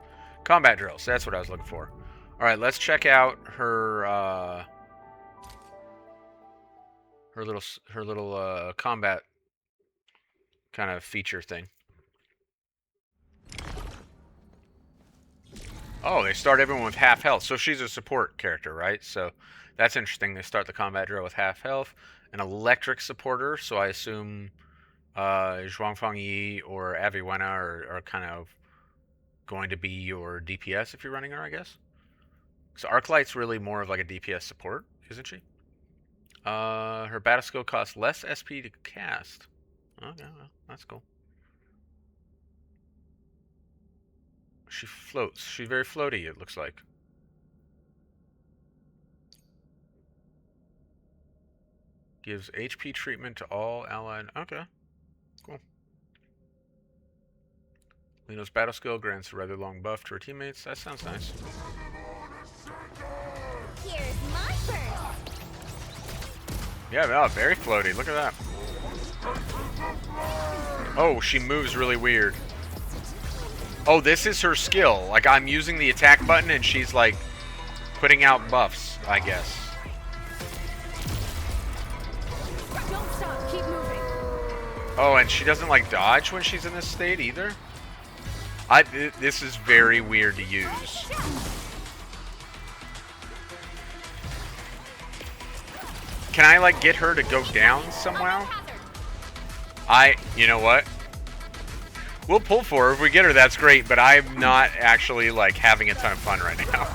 Combat drills. That's what I was looking for. Alright, let's check out her, her little combat kind of feature thing. Oh, they start everyone with half health. So she's a support character, right? So that's interesting. They start the combat drill with half health. An electric supporter, so I assume Zhuangfang Yi or Aviwena are kind of going to be your DPS if you're running her, I guess. So Arknight's really more of like a DPS support, isn't she? Her battle skill costs less SP to cast. Okay, well, that's cool. She floats. She's very floaty, it looks like. Gives HP treatment to all allied... Okay. Cool. Lino's battle skill grants a rather long buff to her teammates. That sounds nice. Here's my first. Yeah, oh, very floaty. Look at that. Oh, she moves really weird. Oh, this is her skill. Like, I'm using the attack button and she's, like, putting out buffs, I guess. Don't stop, keep moving. Oh, and she doesn't, like, dodge when she's in this state either? This is very weird to use. Can I, like, get her to go down somehow? You know what? We'll pull for her. If we get her, that's great, but I'm not actually, like, having a ton of fun right now.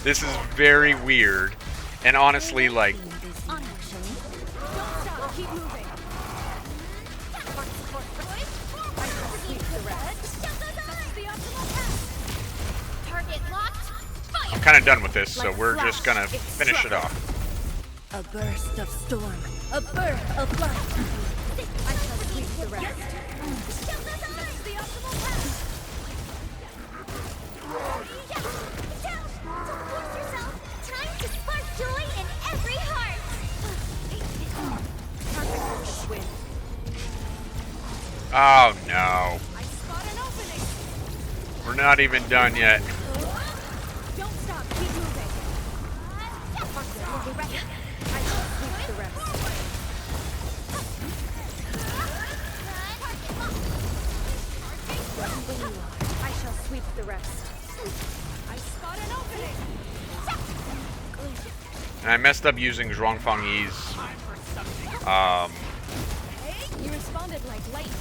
This is very weird. And honestly, like... I'm kind of done with this, so we're just gonna finish it off. A burst of storm. A birth of life. I shall sweep the rest. Shield us on! That's the optimal path. Down! Don't force yourself! Time to spark joy in every heart! Perfect for this win. Oh no. I spot an opening. We're not even done yet. Don't stop. Keep moving. I shall sweep the rest. I shall sweep the rest. I spot an opening. And I messed up using Zhuangfang Yi's You responded like lightning.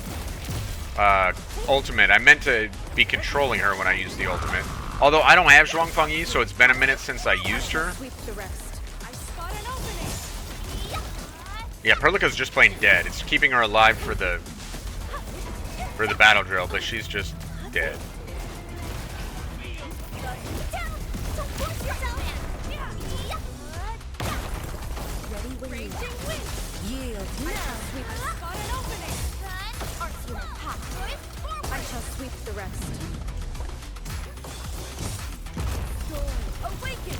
ultimate. I meant to be controlling her when I used the ultimate. Although I don't have Zhuangfang Yi, so it's been a minute since I used her. Sweep the rest. I spot an opening. Yeah, Perlica's just plain dead. It's keeping her alive for the battle drill, but she's just dead. Don't force yourself! Ready when you Raging wind. yield. I shall sweep. Spot an opening. I shall sweep the rest. Awaken.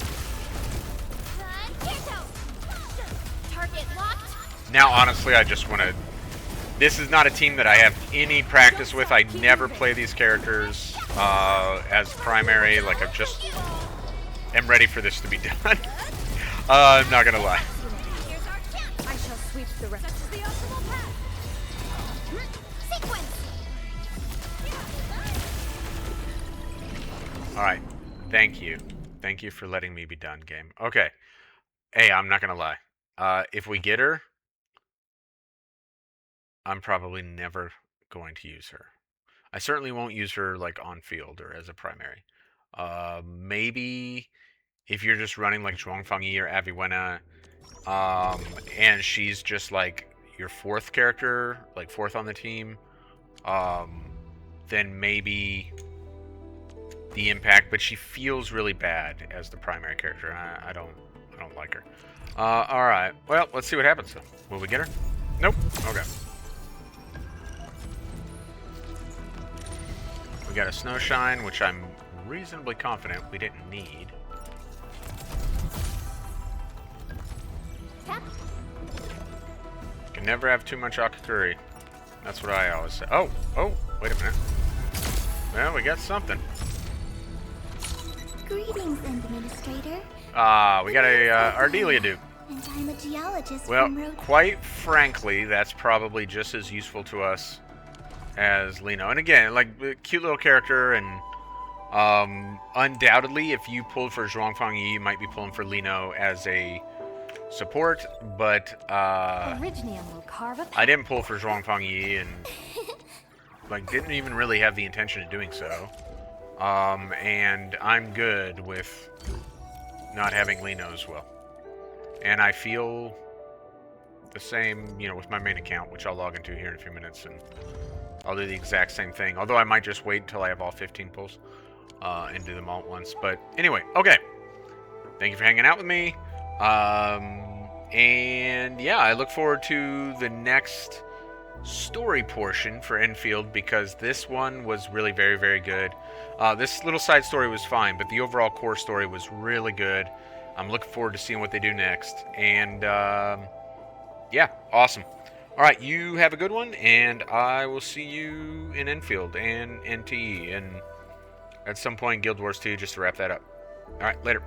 Target locked. Now, honestly, I just want to... This is not a team that I have any practice with. I never play these characters as primary. Like, I just am ready for this to be done. I'm not going to lie. Here's our chance. I shall sweep the rest. That's the optimal path. Sequence. Alright. Thank you. Thank you for letting me be done, game. Okay. Hey, I'm not going to lie. If we get her, I'm probably never going to use her. I certainly won't use her like on field or as a primary. Maybe if you're just running like Zhuangfang Yi or Aviwena, and she's just like your fourth character, like fourth on the team, then maybe the impact. But she feels really bad as the primary character, and I don't like her. All right. Well, let's see what happens. Will we get her? Nope. Okay. We got a Snowshine, which I'm reasonably confident we didn't need. Tap. Can never have too much Akakuri. That's what I always say. Oh, wait a minute. Well, we got something. Greetings, Administrator. We got a Ardelia dupe. And I'm a geologist Well, from Rhode. quite frankly, that's probably just as useful to us as Lino. And again, like, cute little character, and undoubtedly, if you pulled for Zhuangfang Yi, you might be pulling for Lino as a support, but Originium will carve a I didn't pull for Zhuangfang Yi, and like didn't even really have the intention of doing so. And I'm good with not having Lino as well. And I feel the same, you know, with my main account, which I'll log into here in a few minutes, and I'll do the exact same thing. Although I might just wait until I have all 15 pulls and do them all at once. But anyway, okay. Thank you for hanging out with me. And yeah, I look forward to the next story portion for Endfield, because this one was really very, very good. This little side story was fine, but the overall core story was really good. I'm looking forward to seeing what they do next. And yeah, awesome. All right, you have a good one, and I will see you in Endfield and NTE, and at some point Guild Wars 2, just to wrap that up. All right, later.